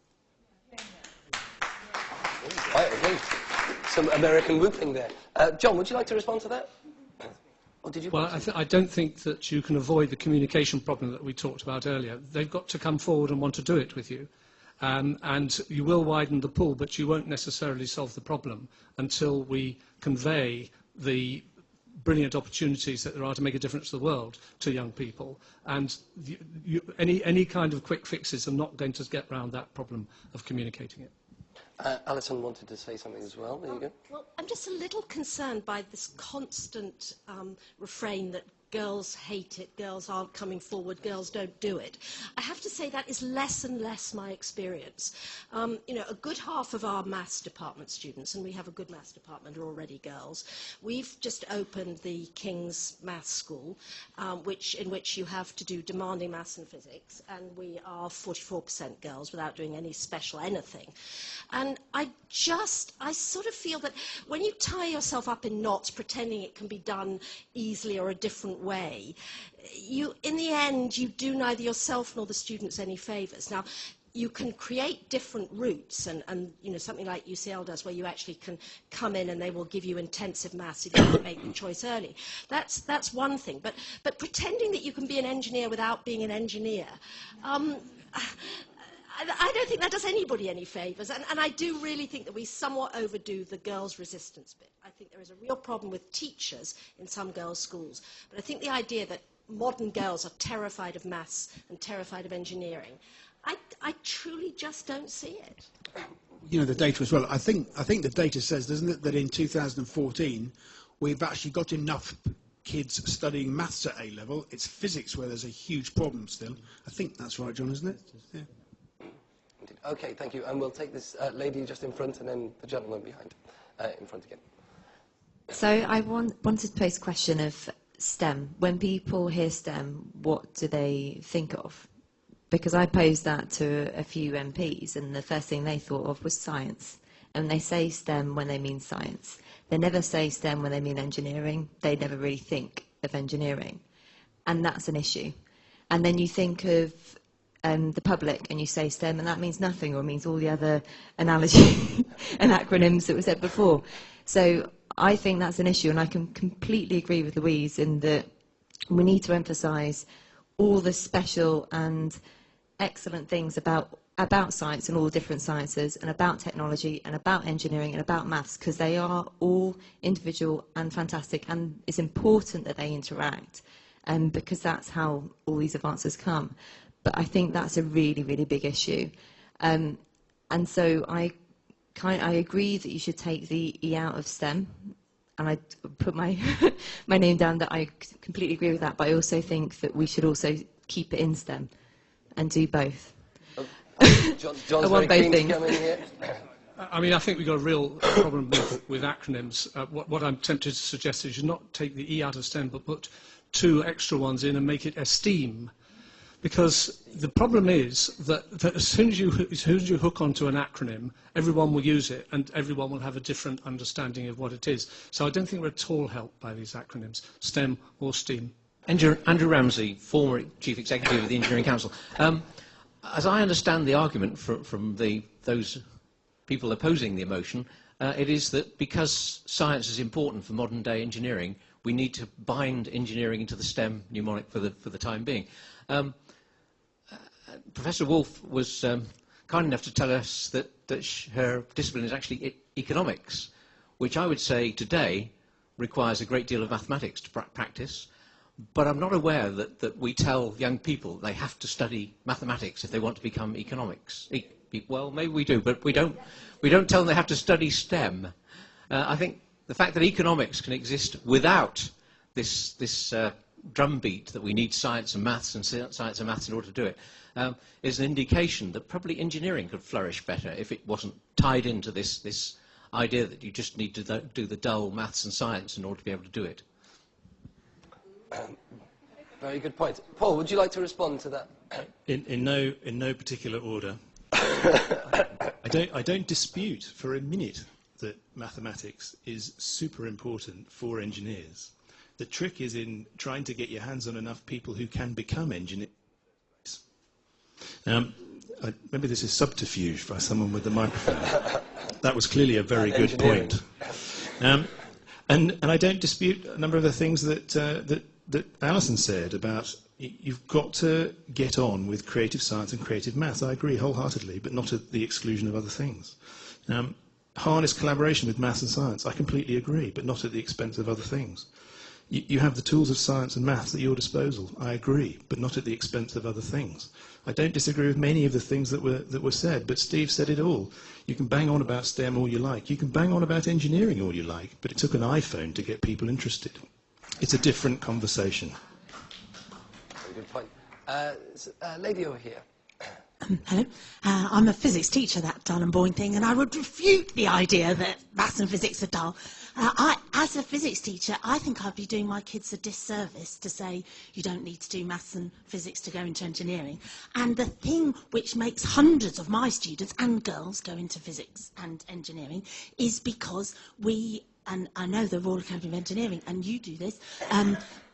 Right, okay. Some American whooping there. John, would you like to respond to that? Or did you? Well, I don't think that you can avoid the communication problem that we talked about earlier. They've got to come forward and want to do it with you. And you will widen the pool, but you won't necessarily solve the problem until we convey the brilliant opportunities that there are to make a difference to the world to young people. And any kind of quick fixes are not going to get around that problem of communicating it. Alison wanted to say something as well. There you go. Well, I'm just a little concerned by this constant refrain that girls hate it, girls aren't coming forward, girls don't do it. I have to say that is less and less my experience. A good half of our maths department students, and we have a good maths department, are already girls. We've just opened the King's Maths School, in which you have to do demanding maths and physics, and we are 44% girls without doing any special anything. And I sort of feel that when you tie yourself up in knots pretending it can be done easily or a different way, in the end, you do neither yourself nor the students any favours. Now, you can create different routes, and something like UCL does, where you actually can come in and they will give you intensive maths if you can make the choice early. That's one thing. But pretending that you can be an engineer without being an engineer, I don't think that does anybody any favours, and I do really think that we somewhat overdo the girls' resistance bit. I think there is a real problem with teachers in some girls' schools, but I think the idea that modern girls are terrified of maths and terrified of engineering, I truly just don't see it. The data as well. I think the data says, doesn't it, that in 2014 we've actually got enough kids studying maths at A-level. It's physics where there's a huge problem still. I think that's right, John, isn't it? Yeah. Okay, thank you. And we'll take this lady just in front and then the gentleman behind, in front again. So I wanted to pose a question of STEM. When people hear STEM, what do they think of? Because I posed that to a few MPs, and the first thing they thought of was science. and they say STEM when they mean science. They never say STEM when they mean engineering. They never really think of engineering. And that's an issue. And then you think of the public and you say STEM and that means nothing, or means all the other analogy and acronyms that were said before. So I think that's an issue, and I can completely agree with Louise in that we need to emphasise all the special and excellent things about science and all the different sciences, and about technology and about engineering and about maths, because they are all individual and fantastic, and it's important that they interact, because that's how all these advances come. But I think that's a really, really big issue. And so I agree that you should take the E out of STEM, and I put my my name down that I completely agree with that, but I also think that we should also keep it in STEM and do both. John's I want very both keen to things. come in here. I mean, I think we've got a real problem with acronyms. What I'm tempted to suggest is you should not take the E out of STEM, but put 2 extra ones in and make it STEAM. Because the problem is that as soon as you hook onto an acronym, everyone will use it and everyone will have a different understanding of what it is. So I don't think we're at all helped by these acronyms, STEM or STEAM. Andrew Ramsey, former Chief Executive of the Engineering Council. As I understand the argument from those people opposing the motion, it is that because science is important for modern day engineering, we need to bind engineering into the STEM mnemonic for the time being. Professor Wolf was kind enough to tell us that her discipline is actually economics, which I would say today requires a great deal of mathematics to practice. But I'm not aware that we tell young people they have to study mathematics if they want to become economics. Well, maybe we do, but we don't tell them they have to study STEM. I think the fact that economics can exist without this drumbeat that we need science and maths in order to do it is an indication that probably engineering could flourish better if it wasn't tied into this idea that you just need to do the dull maths and science in order to be able to do it. Very good point. Paul, would you like to respond to that? In no particular order. I don't dispute for a minute that mathematics is super important for engineers. The trick is in trying to get your hands on enough people who can become engineers. Maybe this is subterfuge by someone with the microphone. That was clearly a very good point. And I don't dispute a number of the things that Alison said about you've got to get on with creative science and creative maths. I agree wholeheartedly, but not at the exclusion of other things. Harness collaboration with maths and science. I completely agree, but not at the expense of other things. You have the tools of science and maths at your disposal. I agree, but not at the expense of other things. I don't disagree with many of the things that were said, but Steve said it all. You can bang on about STEM all you like. You can bang on about engineering all you like, but it took an iPhone to get people interested. It's a different conversation. Very good point. Lady over here. Hello. I'm a physics teacher, that dull and boring thing, and I would refute the idea that maths and physics are dull. As a physics teacher, I think I'd be doing my kids a disservice to say you don't need to do maths and physics to go into engineering. And the thing which makes hundreds of my students and girls go into physics and engineering is because we, and I know the Royal Academy of Engineering, and you do this,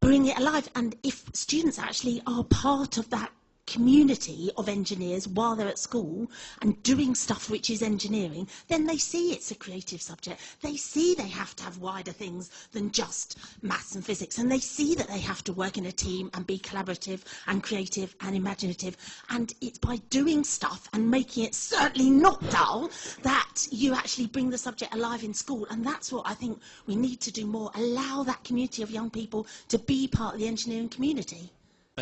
bring it alive. And if students actually are part of that community of engineers while they're at school and doing stuff which is engineering, then they see it's a creative subject. They see they have to have wider things than just maths and physics, and they see that they have to work in a team and be collaborative and creative and imaginative. And it's by doing stuff and making it certainly not dull that you actually bring the subject alive in school. And that's what I think we need to do more, allow that community of young people to be part of the engineering community.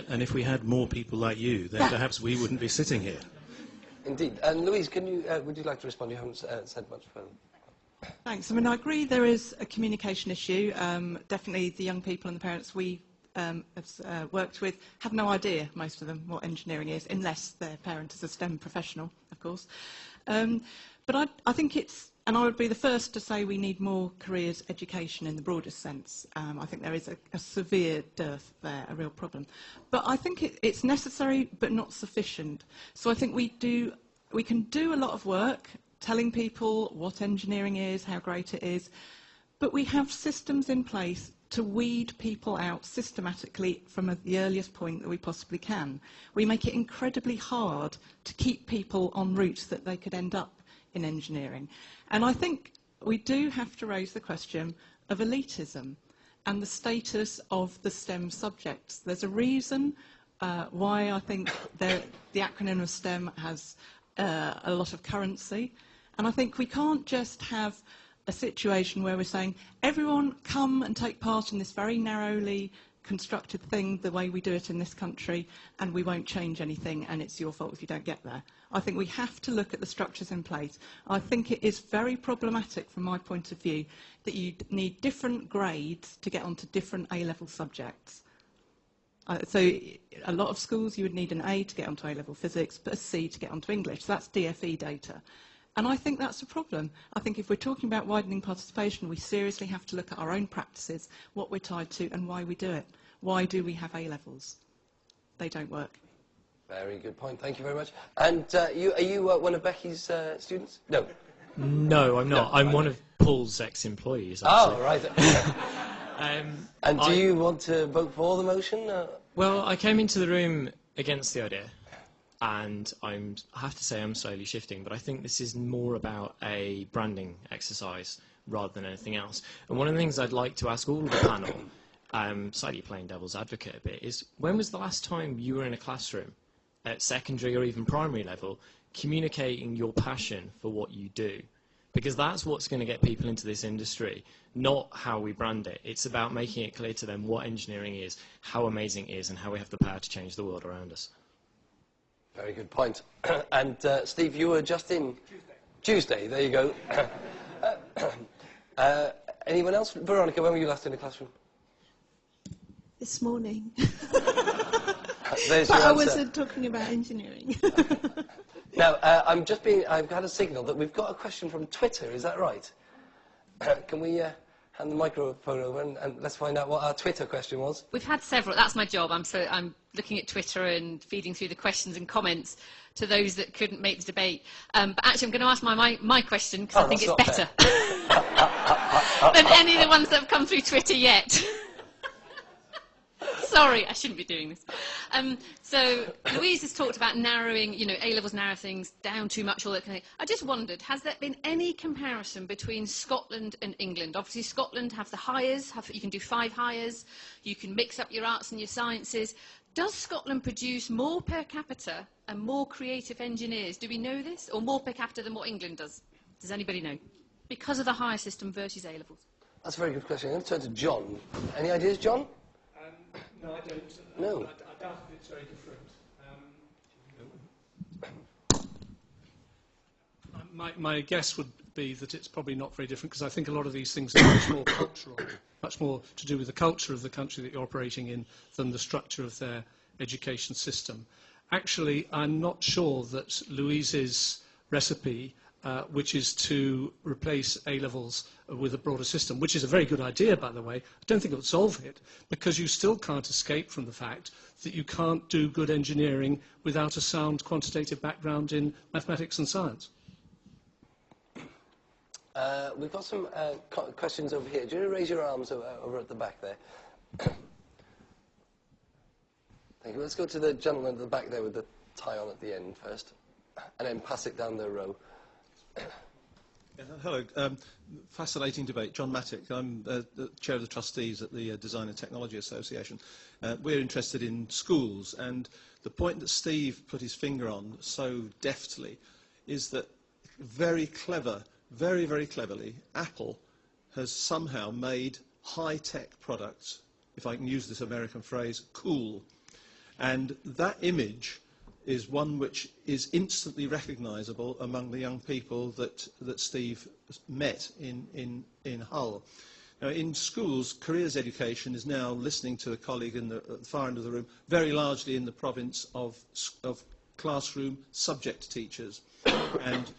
And if we had more people like you, then perhaps we wouldn't be sitting here. Indeed. And Louise, would you like to respond? You haven't said much further. Thanks. I mean, I agree there is a communication issue. Definitely the young people and the parents we have worked with have no idea, most of them, what engineering is, unless their parent is a STEM professional, of course. But I think it's, and I would be the first to say we need more careers education in the broadest sense. I think there is a severe dearth there, a real problem. But I think it's necessary but not sufficient. So I think we can do a lot of work telling people what engineering is, how great it is, but we have systems in place to weed people out systematically from the earliest point that we possibly can. We make it incredibly hard to keep people on routes that they could end up in engineering. And I think we do have to raise the question of elitism and the status of the STEM subjects. There's a reason why I think the acronym of STEM has a lot of currency. And I think we can't just have a situation where we're saying, everyone come and take part in this very narrowly constructed thing the way we do it in this country, and we won't change anything, and it's your fault if you don't get there. I think we have to look at the structures in place. I think it is very problematic from my point of view that you need different grades to get onto different A-level subjects. So a lot of schools you would need an A to get onto A-level physics, but a C to get onto English. So that's DFE data. And I think that's a problem. I think if we're talking about widening participation, we seriously have to look at our own practices, what we're tied to and why we do it. Why do we have A-levels? They don't work. Very good point. Thank you very much. And are you one of Becky's students? No. No, I'm not. No, I'm one of Paul's ex-employees, actually. Oh, right. And do you want to vote for the motion? Well, I came into the room against the idea. And I have to say I'm slowly shifting, but I think this is more about a branding exercise rather than anything else. And one of the things I'd like to ask all of the panel, slightly playing devil's advocate a bit, is when was the last time you were in a classroom at secondary or even primary level communicating your passion for what you do? Because that's what's going to get people into this industry, not how we brand it. It's about making it clear to them what engineering is, how amazing it is, and how we have the power to change the world around us. Very good point. And Steve, you were just in Tuesday. There you go. Anyone else? Veronica, when were you last in the classroom? This morning. There's but your I answer. wasn't talking about engineering. Now, I've had a signal that we've got a question from Twitter. Is that right? Can we hand the microphone over and let's find out what our Twitter question was? We've had several. That's my job. I'm looking at Twitter and feeding through the questions and comments to those that couldn't make the debate. But actually, I'm going to ask my question because I think it's better than any of the ones that have come through Twitter yet. Sorry, I shouldn't be doing this. So Louise has talked about narrowing, A-levels narrow things down too much, all that kind of thing. I just wondered, has there been any comparison between Scotland and England? Obviously, Scotland have the hires, you can do 5 hires, you can mix up your arts and your sciences. Does Scotland produce more per capita and more creative engineers? Do we know this? Or more per capita than what England does? Does anybody know? Because of the hire system versus A-levels. That's a very good question. I'm going to turn to John. Any ideas, John? No, I don't. No. I doubt that it's very different. My guess would be that it's probably not very different because I think a lot of these things are much more cultural, much more to do with the culture of the country that you're operating in than the structure of their education system. Actually, I'm not sure that Louise's recipe, which is to replace A-levels with a broader system, which is a very good idea, by the way. I don't think it will solve it, because you still can't escape from the fact that you can't do good engineering without a sound quantitative background in mathematics and science. We've got some questions over here. Do you want to raise your arms over at the back there? Thank you. Let's go to the gentleman at the back there with the tie on at the end first, and then pass it down the row. Hello. Fascinating debate. John Mattick. I'm the chair of the trustees at the Design and Technology Association. We're interested in schools, and the point that Steve put his finger on so deftly is that very clever, very, very cleverly, Apple has somehow made high-tech products, if I can use this American phrase, cool. And that image is one which is instantly recognisable among the young people that Steve met in Hull. Now, in schools, careers education is now, listening to a colleague at the far end of the room, very largely in the province of classroom subject teachers. And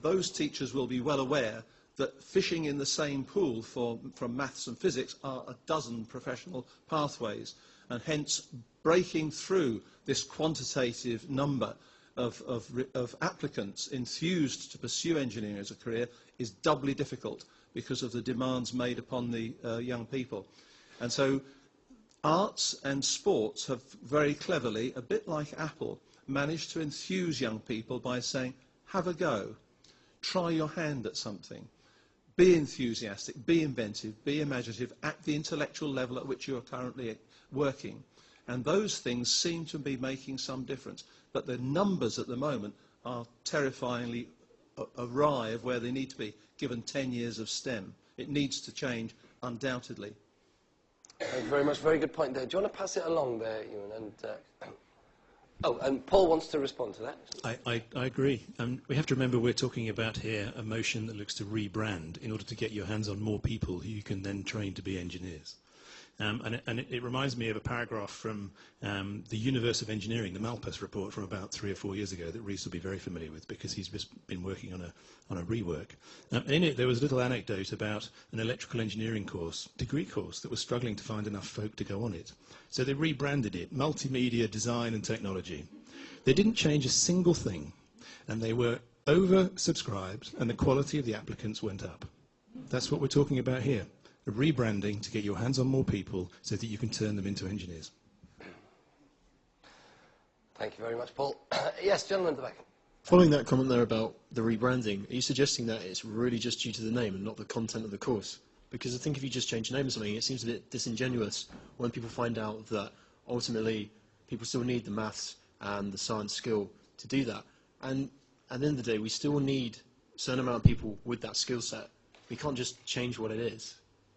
those teachers will be well aware that fishing in the same pool from maths and physics are a dozen professional pathways, and hence breaking through this quantitative number of applicants enthused to pursue engineering as a career is doubly difficult because of the demands made upon the young people. And so arts and sports have very cleverly, a bit like Apple, managed to enthuse young people by saying, have a go, try your hand at something, be enthusiastic, be inventive, be imaginative at the intellectual level at which you are currently working. And those things seem to be making some difference. But the numbers at the moment are terrifyingly awry of where they need to be, given 10 years of STEM. It needs to change, undoubtedly. Thank you very much. Very good point there. Do you want to pass it along there, Ewan? And Paul wants to respond to that. I agree. We have to remember we're talking about here a motion that looks to rebrand in order to get your hands on more people who you can then train to be engineers. And it reminds me of a paragraph from the Universe of Engineering, the Malpass report from about 3 or 4 years ago that Rhys will be very familiar with because he's just been working on a rework. In it, there was a little anecdote about an electrical engineering degree course, that was struggling to find enough folk to go on it. So they rebranded it, Multimedia Design and Technology. They didn't change a single thing, and they were oversubscribed, and the quality of the applicants went up. That's what we're talking about here. A rebranding to get your hands on more people so that you can turn them into engineers. Thank you very much, Paul. Yes, gentleman at the back. Following that comment there about the rebranding, are you suggesting that it's really just due to the name and not the content of the course? Because I think if you just change the name of something, it seems a bit disingenuous when people find out that ultimately people still need the maths and the science skill to do that. And at the end of the day, we still need a certain amount of people with that skill set. We can't just change what it is.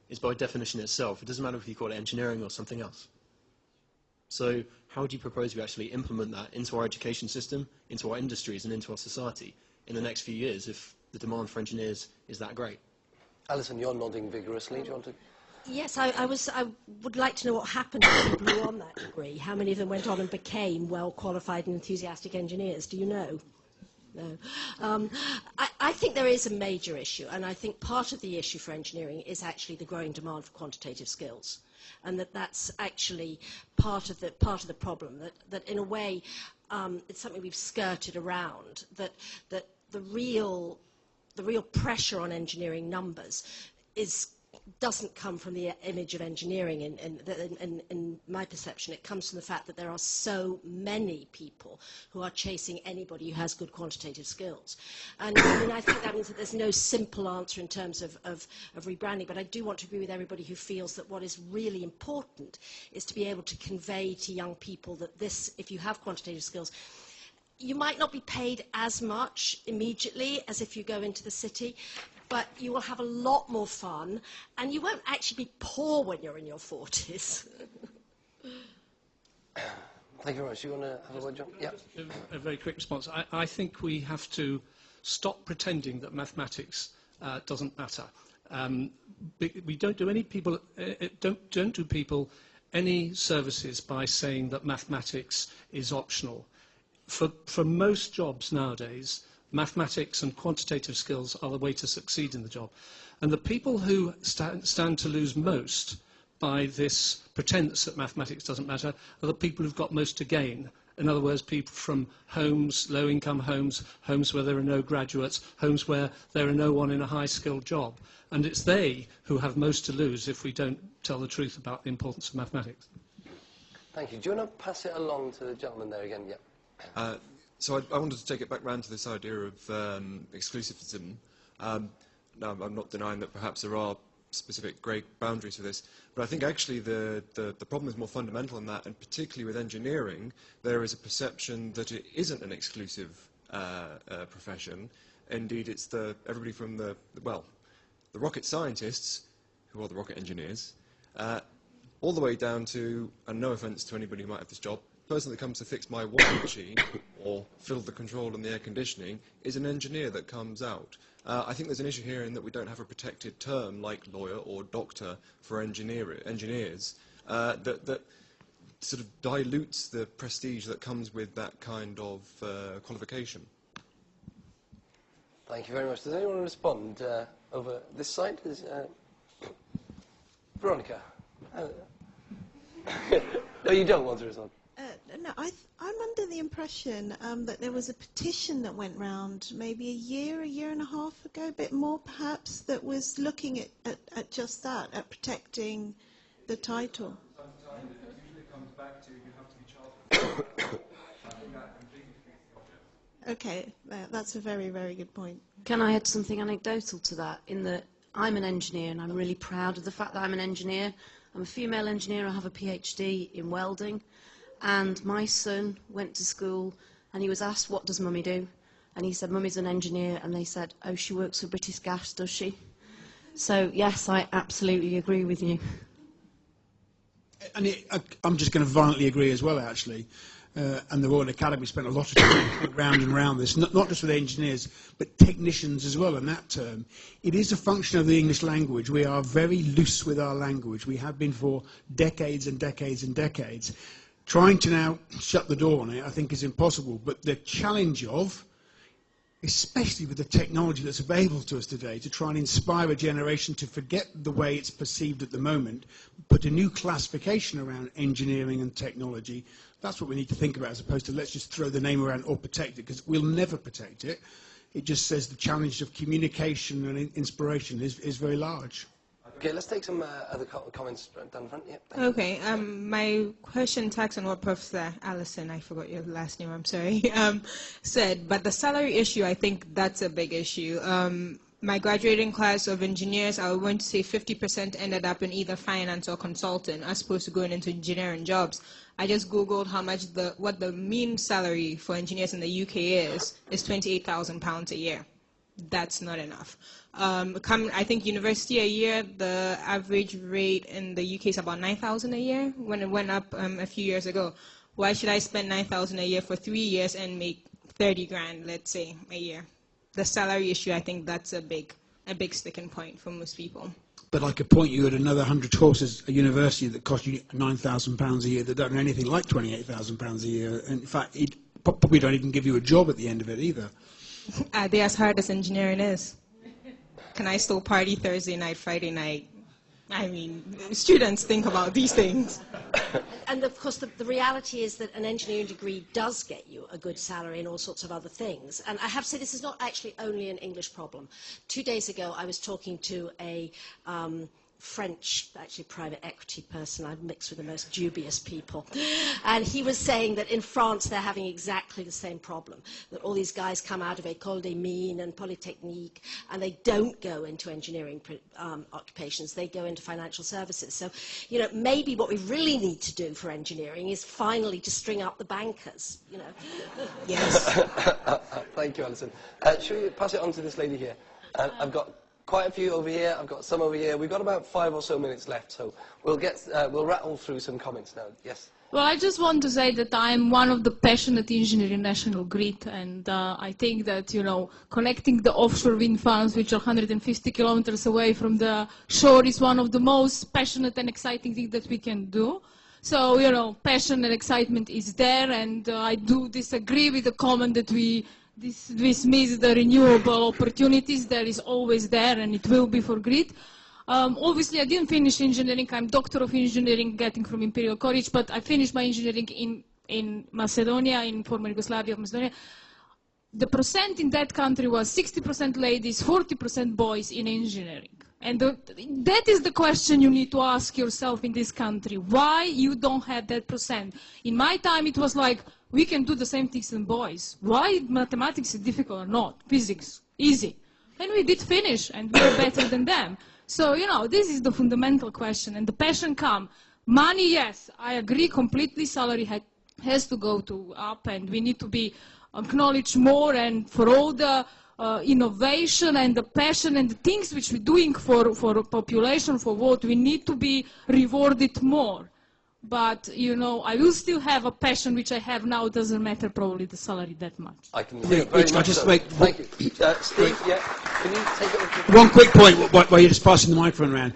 It's by definition itself. It doesn't matter if you call it engineering or something else. So how do you propose we actually implement that into our education system, into our industries and into our society in the next few years if the demand for engineers is that great? Alison, you're nodding vigorously. Do you want to? Yes, I would like to know what happened to people who were on that degree. How many of them went on and became well-qualified and enthusiastic engineers? Do you know? No. I think there is a major issue, and I think part of the issue for engineering is actually the growing demand for quantitative skills, and that's actually part of the problem. That in a way, it's something we've skirted around. That the real pressure on engineering numbers doesn't come from the image of engineering in my perception. It comes from the fact that there are so many people who are chasing anybody who has good quantitative skills. And I think that means that there's no simple answer in terms of rebranding, but I do want to agree with everybody who feels that what is really important is to be able to convey to young people that if you have quantitative skills, you might not be paid as much immediately as if you go into the city, but you will have a lot more fun, and you won't actually be poor when you're in your 40s. Thank you very much. You want to have a word, John? Yeah. A very quick response. I think we have to stop pretending that mathematics doesn't matter. We don't do don't do people any services by saying that mathematics is optional. For most jobs nowadays, mathematics and quantitative skills are the way to succeed in the job. And the people who stand to lose most by this pretense that mathematics doesn't matter are the people who've got most to gain. In other words, people from homes, low-income homes, homes where there are no graduates, homes where there are no one in a high-skilled job. And it's they who have most to lose if we don't tell the truth about the importance of mathematics. Thank you. Do you want to pass it along to the gentleman there again? Yeah. So I wanted to take it back round to this idea of exclusivism. Now, I'm not denying that perhaps there are specific grey boundaries for this, but I think actually the problem is more fundamental than that, and particularly with engineering, there is a perception that it isn't an exclusive profession. Indeed, it's everybody from the rocket scientists, who are the rocket engineers, all the way down to, and no offence to anybody who might have this job, the person that comes to fix my washing machine or fill the control and the air conditioning is an engineer that comes out. I think there's an issue here in that we don't have a protected term like lawyer or doctor for engineers that sort of dilutes the prestige that comes with that kind of qualification. Thank you very much. Does anyone respond over this side? Veronica? No, you don't want to respond. No, I'm under the impression that there was a petition that went round maybe a year and a half ago, a bit more perhaps, that was looking at just that, at protecting the title. Sometimes it usually comes back to you have to be child. I think that completely defeats the object. Okay, that's a very, very good point. Can I add something anecdotal to that? In that I'm an engineer and I'm really proud of the fact that I'm an engineer. I'm a female engineer, I have a PhD in welding, and my son went to school and he was asked, what does mummy do? And he said, mummy's an engineer, and they said, oh, she works for British Gas, does she? So, yes, I absolutely agree with you. And I'm just going to violently agree as well, actually. And the Royal Academy spent a lot of time round and round this, not just with engineers, but technicians as well, in that term. It is a function of the English language. We are very loose with our language. We have been for decades and decades and decades. Trying to now shut the door on it, I think, is impossible. But the challenge of, especially with the technology that's available to us today, to try and inspire a generation to forget the way it's perceived at the moment, put a new classification around engineering and technology. That's what we need to think about, as opposed to let's just throw the name around or protect it, because we'll never protect it. It just says the challenge of communication and inspiration is very large. Okay, let's take some other comments down the front. Yep, okay, my question tags on what Professor Allison, I forgot your last name, I'm sorry, said, but the salary issue, I think that's a big issue. My graduating class of engineers, I would want to say 50% ended up in either finance or consultant, as opposed to going into engineering jobs. I just Googled how much what the mean salary for engineers in the UK is £28,000 a year. That's not enough. I think university a year, the average rate in the UK is about 9,000 a year, when it went up a few years ago. Why should I spend 9,000 a year for 3 years and make 30 grand, let's say, a year? The salary issue, I think that's a big sticking point for most people. But I could point you at another 100 courses at university that cost you £9,000 a year that don't know anything like £28,000 a year. And in fact, it probably don't even give you a job at the end of it either. Are they as hard as engineering is? Can I still party Thursday night, Friday night? I mean, students think about these things. And of course, the reality is that an engineering degree does get you a good salary and all sorts of other things. And I have to say, this is not actually only an English problem. 2 days ago, I was talking to a French, actually private equity person. I've mixed with the most dubious people. And he was saying that in France they're having exactly the same problem, that all these guys come out of École des Mines and Polytechnique, and they don't go into engineering occupations, they go into financial services. So, you know, maybe what we really need to do for engineering is finally to string up the bankers, you know. Yes. Thank you, Alison. Should we pass it on to this lady here? I've got quite a few over here. I've got some over here. We've got about 5 or so minutes left, so we'll rattle through some comments now. Yes. Well, I just want to say that I'm one of the passionate engineers in National Grid, and I think that, you know, connecting the offshore wind farms, which are 150 kilometers away from the shore, is one of the most passionate and exciting things that we can do. So, you know, passion and excitement is there, and I do disagree with the comment that we dismiss the renewable opportunities. There is always there, and it will be for grid. Obviously, I didn't finish engineering. I'm Doctor of Engineering, getting from Imperial College, but I finished my engineering in Macedonia, in former Yugoslavia of Macedonia. The percent in that country was 60% ladies, 40% boys in engineering. And that is the question you need to ask yourself in this country. Why you don't have that percent? In my time, it was like, we can do the same things as boys. Why mathematics is difficult or not? Physics, easy. And we did finish, and we are better than them. So, you know, this is the fundamental question. And the passion come. Money, yes, I agree completely. Salary has to go up, and we need to be acknowledged more. And for all the innovation and the passion and the things which we're doing for population, for what, we need to be rewarded more. But, you know, I will still have a passion which I have now. It doesn't matter probably the salary that much. I can see very much so. Thank you. Steve, yeah, can you take it? One quick point while you're just passing the microphone around.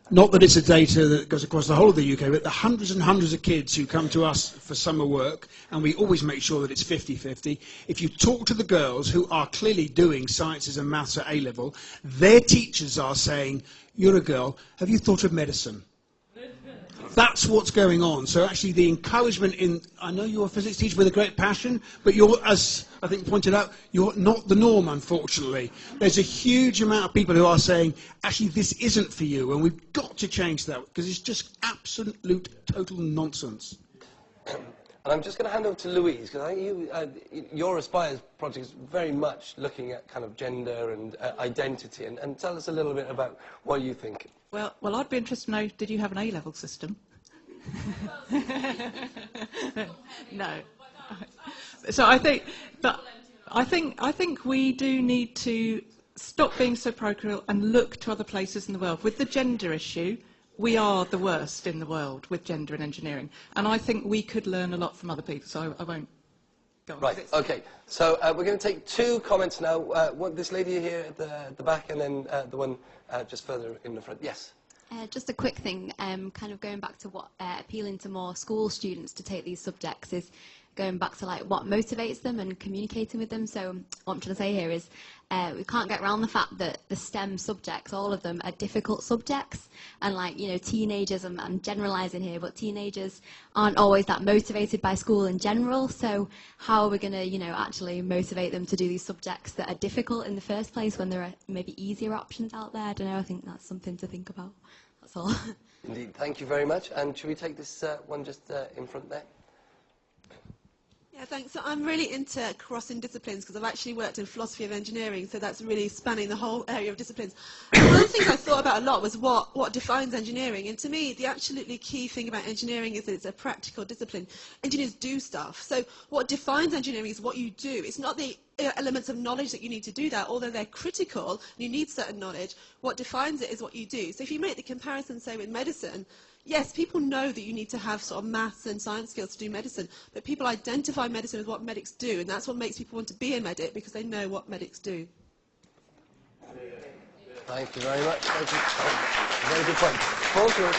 Not that it's a data that goes across the whole of the UK, but the hundreds and hundreds of kids who come to us for summer work, and we always make sure that it's 50-50. If you talk to the girls who are clearly doing sciences and maths at A-level, their teachers are saying, you're a girl, have you thought of medicine? That's what's going on. So actually the encouragement in, I know you're a physics teacher with a great passion, but you're, as I think pointed out, you're not the norm, unfortunately. There's a huge amount of people who are saying, actually this isn't for you, and we've got to change that, because it's just absolute, total nonsense. And I'm just going to hand over to Louise, because I think your Aspires project is very much looking at kind of gender and identity, and tell us a little bit about what you think. Well, I'd be interested to know, did you have an A-level system? No. So I think we do need to stop being so parochial and look to other places in the world. With the gender issue, we are the worst in the world with gender and engineering. And I think we could learn a lot from other people, so I won't go on. Right, okay. So we're going to take 2 comments now. This lady here at the back, and then the one just further in the front. Yes? Just a quick thing, kind of going back to what appealing to more school students to take these subjects is going back to like what motivates them and communicating with them. So what I'm trying to say here is we can't get around the fact that the STEM subjects, all of them, are difficult subjects. And like, you know, teenagers, I'm generalising here, but teenagers aren't always that motivated by school in general. So how are we going to, you know, actually motivate them to do these subjects that are difficult in the first place when there are maybe easier options out there? I don't know, I think that's something to think about. That's all. Indeed, thank you very much. And should we take this one just in front there? Yeah, thanks. So I'm really into crossing disciplines because I've actually worked in philosophy of engineering, so that's really spanning the whole area of disciplines. And one of the things I thought about a lot was what defines engineering. And to me, the absolutely key thing about engineering is that it's a practical discipline. Engineers do stuff. So what defines engineering is what you do. It's not the elements of knowledge that you need to do that, although they're critical, and you need certain knowledge. What defines it is what you do. So if you make the comparison, say, with medicine, yes, people know that you need to have sort of maths and science skills to do medicine, but people identify medicine as what medics do, and that's what makes people want to be a medic, because they know what medics do. Thank you very much. Thank you. Very good point. Paul, do you want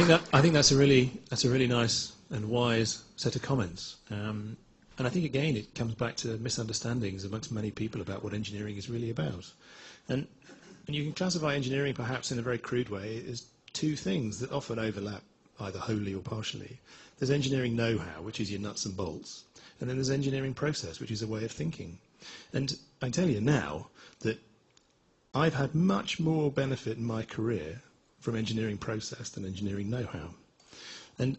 to I think that's a really nice and wise set of comments. And I think, again, it comes back to misunderstandings amongst many people about what engineering is really about. And you can classify engineering, perhaps in a very crude way, as 2 things that often overlap, either wholly or partially. There's engineering know-how, which is your nuts and bolts, and then there's engineering process, which is a way of thinking. And I can tell you now that I've had much more benefit in my career from engineering process than engineering know-how. And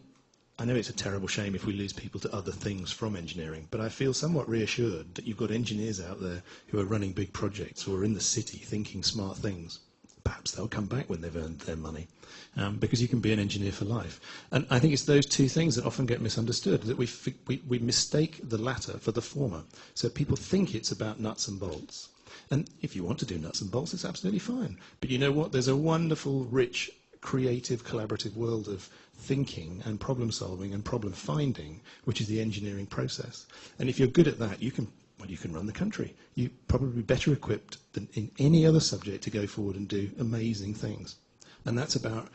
I know it's a terrible shame if we lose people to other things from engineering, but I feel somewhat reassured that you've got engineers out there who are running big projects or are in the city thinking smart things. Perhaps they'll come back when they've earned their money, because you can be an engineer for life. And I think it's those 2 things that often get misunderstood, that we mistake the latter for the former. So people think it's about nuts and bolts. And if you want to do nuts and bolts, it's absolutely fine. But you know what? There's a wonderful, rich, creative, collaborative world of thinking and problem solving and problem finding, which is the engineering process. And if you're good at that, you can run the country. You're probably better equipped than in any other subject to go forward and do amazing things. And that's about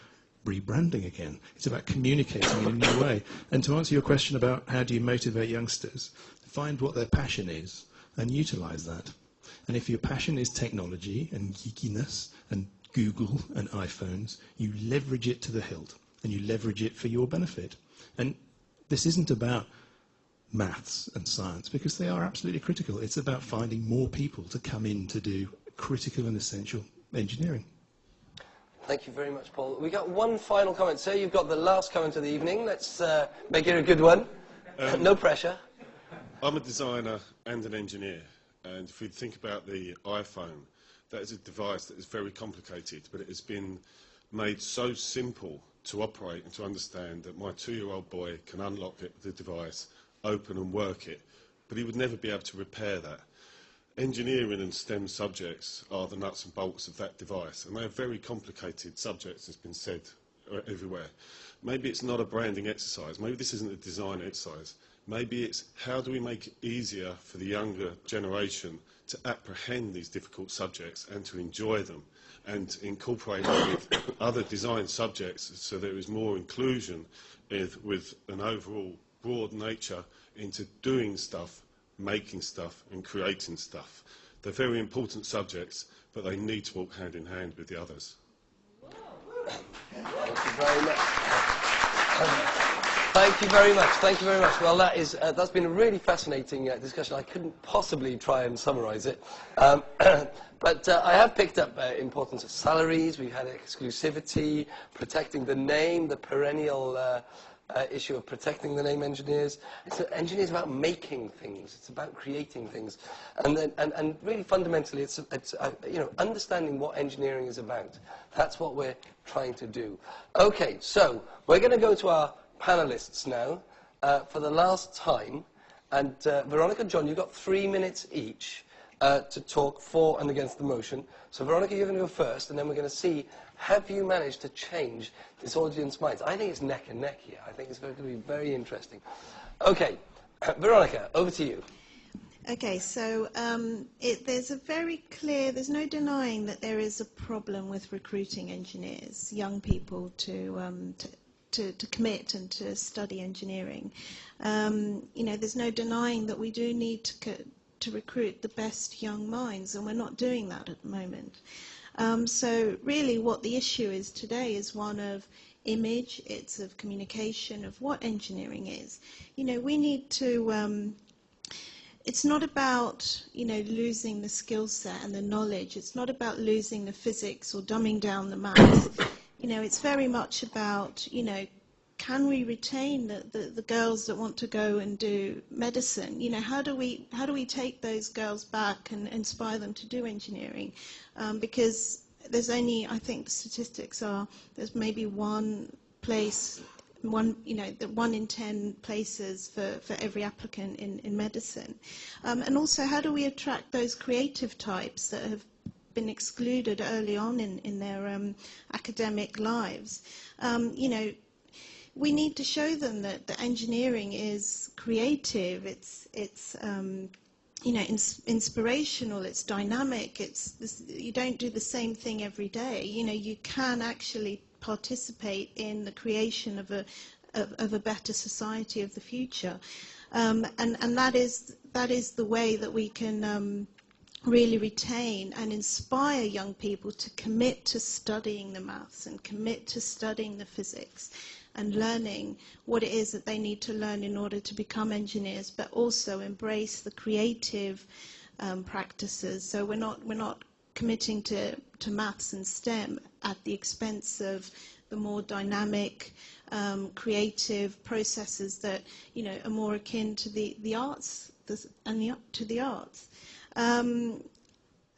rebranding again. It's about communicating in a new way. And to answer your question about how do you motivate youngsters, find what their passion is and utilize that. And if your passion is technology and geekiness and Google and iPhones, you leverage it to the hilt and you leverage it for your benefit. And this isn't about maths and science, because they are absolutely critical. It's about finding more people to come in to do critical and essential engineering. Thank you very much, Paul. We got one final comment. Sir, you've got the last comment of the evening. Let's make it a good one. No pressure. I'm a designer and an engineer, and if we think about the iPhone, that is a device that is very complicated, but it has been made so simple to operate and to understand that my 2-year-old boy can unlock the device, open and work it, but he would never be able to repair that. Engineering and STEM subjects are the nuts and bolts of that device, and they are very complicated subjects, as has been said everywhere. Maybe it's not a branding exercise, maybe this isn't a design exercise, maybe it's how do we make it easier for the younger generation to apprehend these difficult subjects and to enjoy them, and incorporate them with other design subjects so there is more inclusion with an overall broad nature into doing stuff, making stuff and creating stuff. They're very important subjects, but they need to walk hand in hand with the others. Thank you very much. Thank you very much. Thank you very much. Well, that's been a really fascinating discussion. I couldn't possibly try and summarise it. But I have picked up importance of salaries. We've had exclusivity, protecting the name, the perennial issue of protecting the name engineers. Engineers about making things. It's about creating things, and really fundamentally, it's understanding what engineering is about. That's what we're trying to do. Okay, so we're going to go to our panelists now for the last time, and Veronica and John, you've got 3 minutes each to talk for and against the motion. So Veronica, you're going to go first, and then we're going to see, have you managed to change this audience minds? I think it's neck and neck here. I think it's going to be very interesting. Okay, Veronica, over to you. Okay, so there's no denying that there is a problem with recruiting engineers, young people to commit and to study engineering. There's no denying that we do need to recruit the best young minds, and we're not doing that at the moment. So really what the issue is today is one of image, it's of communication, of what engineering is. We need to... it's not about, losing the skill set and the knowledge. It's not about losing the physics or dumbing down the maths. It's very much about, can we retain the girls that want to go and do medicine? How do we take those girls back and inspire them to do engineering? Because there's only, I think the statistics are, there's maybe one place, one in 10 places for every applicant in medicine. And also, how do we attract those creative types that have been excluded early on in their academic lives? We need to show them that the engineering is creative, it's inspirational, it's dynamic, you don't do the same thing every day. You can actually participate in the creation of a better society of the future. And that is the way that we can really retain and inspire young people to commit to studying the maths and commit to studying the physics and learning what it is that they need to learn in order to become engineers, but also embrace the creative practices. So we're not committing to maths and STEM at the expense of the more dynamic, creative processes that are more akin to the arts to the arts.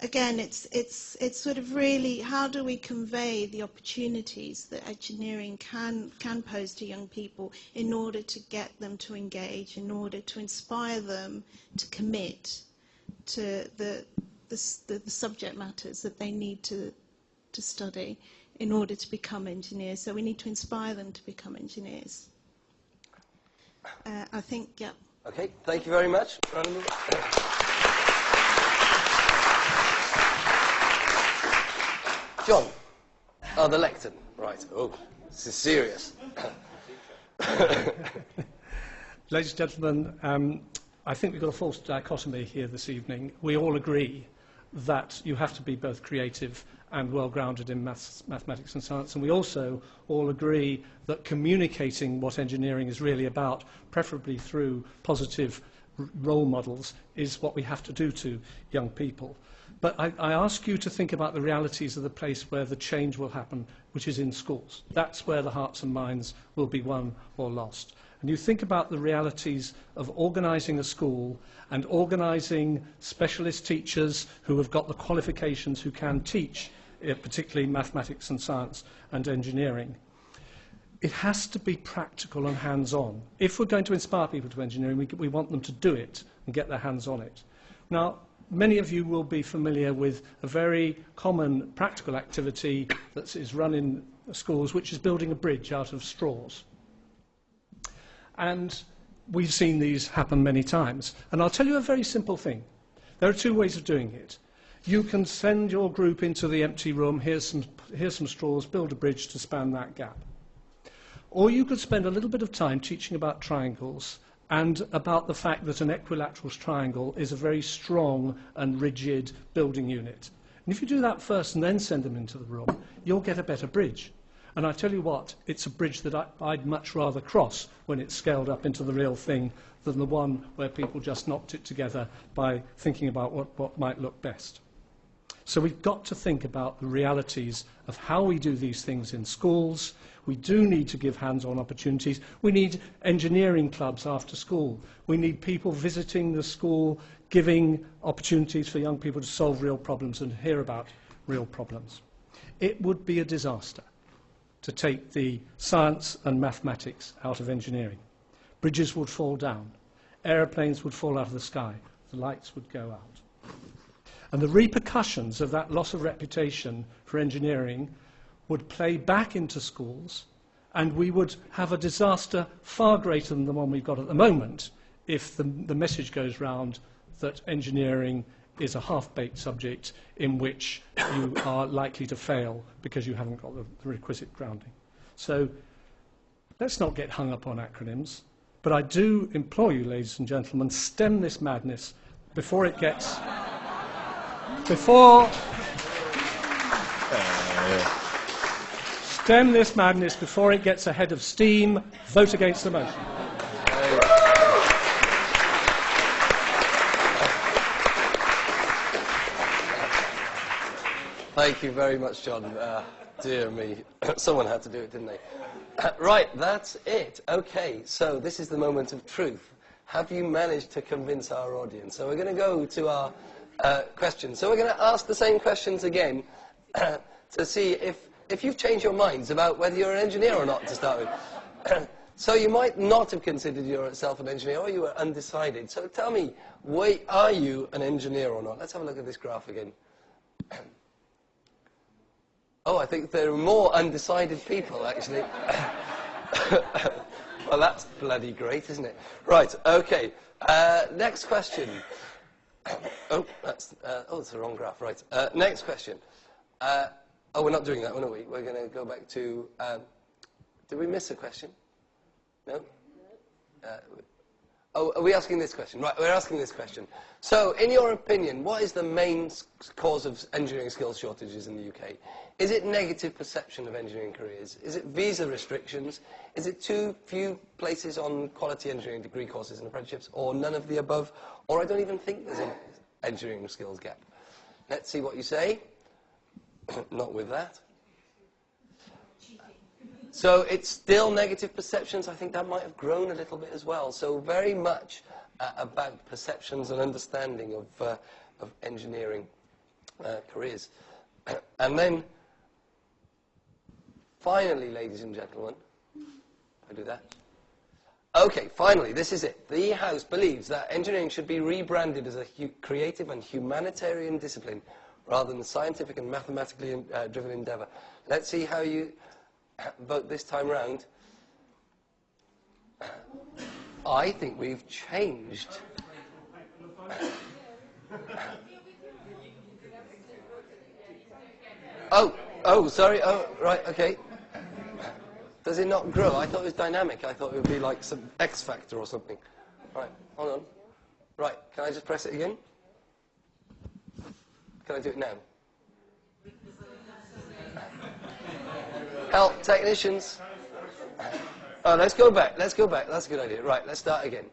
Again, it's sort of really, how do we convey the opportunities that engineering can pose to young people in order to get them to engage, in order to inspire them to commit to the subject matters that they need to study in order to become engineers. So we need to inspire them to become engineers. I think, yeah. Okay, thank you very much. John. Oh, the lectern. Right. Oh, this is serious. Ladies and gentlemen, I think we've got a false dichotomy here this evening. We all agree that you have to be both creative and well-grounded in mathematics and science, and we also all agree that communicating what engineering is really about, preferably through positive role models, is what we have to do to young people. But I ask you to think about the realities of the place where the change will happen, which is in schools. That's where the hearts and minds will be won or lost. And you think about the realities of organising a school and organising specialist teachers who have got the qualifications, who can teach, particularly mathematics and science and engineering. It has to be practical and hands-on. If we're going to inspire people to engineering, we want them to do it and get their hands on it. Now, many of you will be familiar with a very common practical activity that is run in schools, which is building a bridge out of straws. And we've seen these happen many times. And I'll tell you a very simple thing. There are two ways of doing it. You can send your group into the empty room, here's some straws, build a bridge to span that gap. Or you could spend a little bit of time teaching about triangles and about the fact that an equilateral triangle is a very strong and rigid building unit. And if you do that first and then send them into the room, you'll get a better bridge. And I tell you what, it's a bridge that I'd much rather cross when it's scaled up into the real thing than the one where people just knocked it together by thinking about what might look best. So we've got to think about the realities of how we do these things in schools. We do need to give hands-on opportunities. We need engineering clubs after school. We need people visiting the school, giving opportunities for young people to solve real problems and hear about real problems. It would be a disaster to take the science and mathematics out of engineering. Bridges would fall down. Aeroplanes would fall out of the sky. The lights would go out. And the repercussions of that loss of reputation for engineering would play back into schools, and we would have a disaster far greater than the one we've got at the moment if the message goes round that engineering is a half-baked subject in which you are likely to fail because you haven't got the requisite grounding. So let's not get hung up on acronyms, but I do implore you, ladies and gentlemen, stem this madness before it gets... Stem this madness before it gets ahead of steam. Vote against the motion. Thank you very much, John. Dear me. Someone had to do it, didn't they? Right, that's it. Okay, so this is the moment of truth. Have you managed to convince our audience? So we're going to go to our questions. So we're going to ask the same questions again to see if you've changed your minds about whether you're an engineer or not, to start with. So you might not have considered yourself an engineer, or you were undecided. So tell me, are you an engineer or not? Let's have a look at this graph again. Oh, I think there are more undecided people, actually. Well, that's bloody great, isn't it? Right, okay. Next question. Oh, that's the wrong graph. Right. Next question. Oh, we're not doing that one, are we? We're going to go back to... did we miss a question? No? Oh, are we asking this question? Right, we're asking this question. So, in your opinion, what is the main cause of engineering skills shortages in the UK? Is it negative perception of engineering careers? Is it visa restrictions? Is it too few places on quality engineering degree courses and apprenticeships? Or none of the above? Or I don't even think there's an engineering skills gap. Let's see what you say. Not with that. So it's still negative perceptions. I think that might have grown a little bit as well. So very much about perceptions and understanding of engineering careers. And then, finally, ladies and gentlemen, I do that. Okay, finally, this is it. The House believes that engineering should be rebranded as a creative and humanitarian discipline rather than scientific and mathematically driven endeavour. Let's see how you vote this time round. I think we've changed. Oh, sorry. Oh, right, okay. Does it not grow? I thought it was dynamic. I thought it would be like some X factor or something. Right, hold on. Right, can I just press it again? Can I do it now? Help, technicians. Oh, let's go back. Let's go back. That's a good idea. Right, let's start again.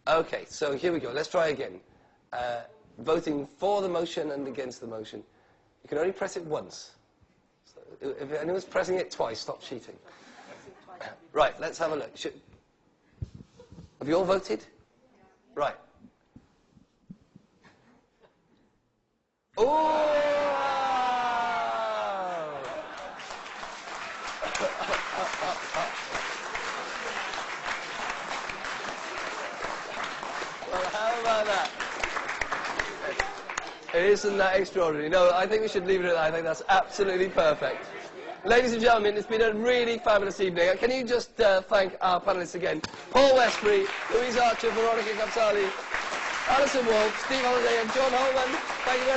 Okay, so here we go. Let's try again. Voting for the motion and against the motion. You can only press it once. So if anyone's pressing it twice, stop cheating. Right, let's have a look. Have you all voted? Right. Oh! Well, how about that? Isn't that extraordinary? No, I think we should leave it at that. I think that's absolutely perfect. Ladies and gentlemen, it's been a really fabulous evening. Can you just thank our panellists again? Paul Westbury, Louise Archer, Veronica Kapsali, Alison Wolfe, Steve Holliday and John Holman. Thank you very much.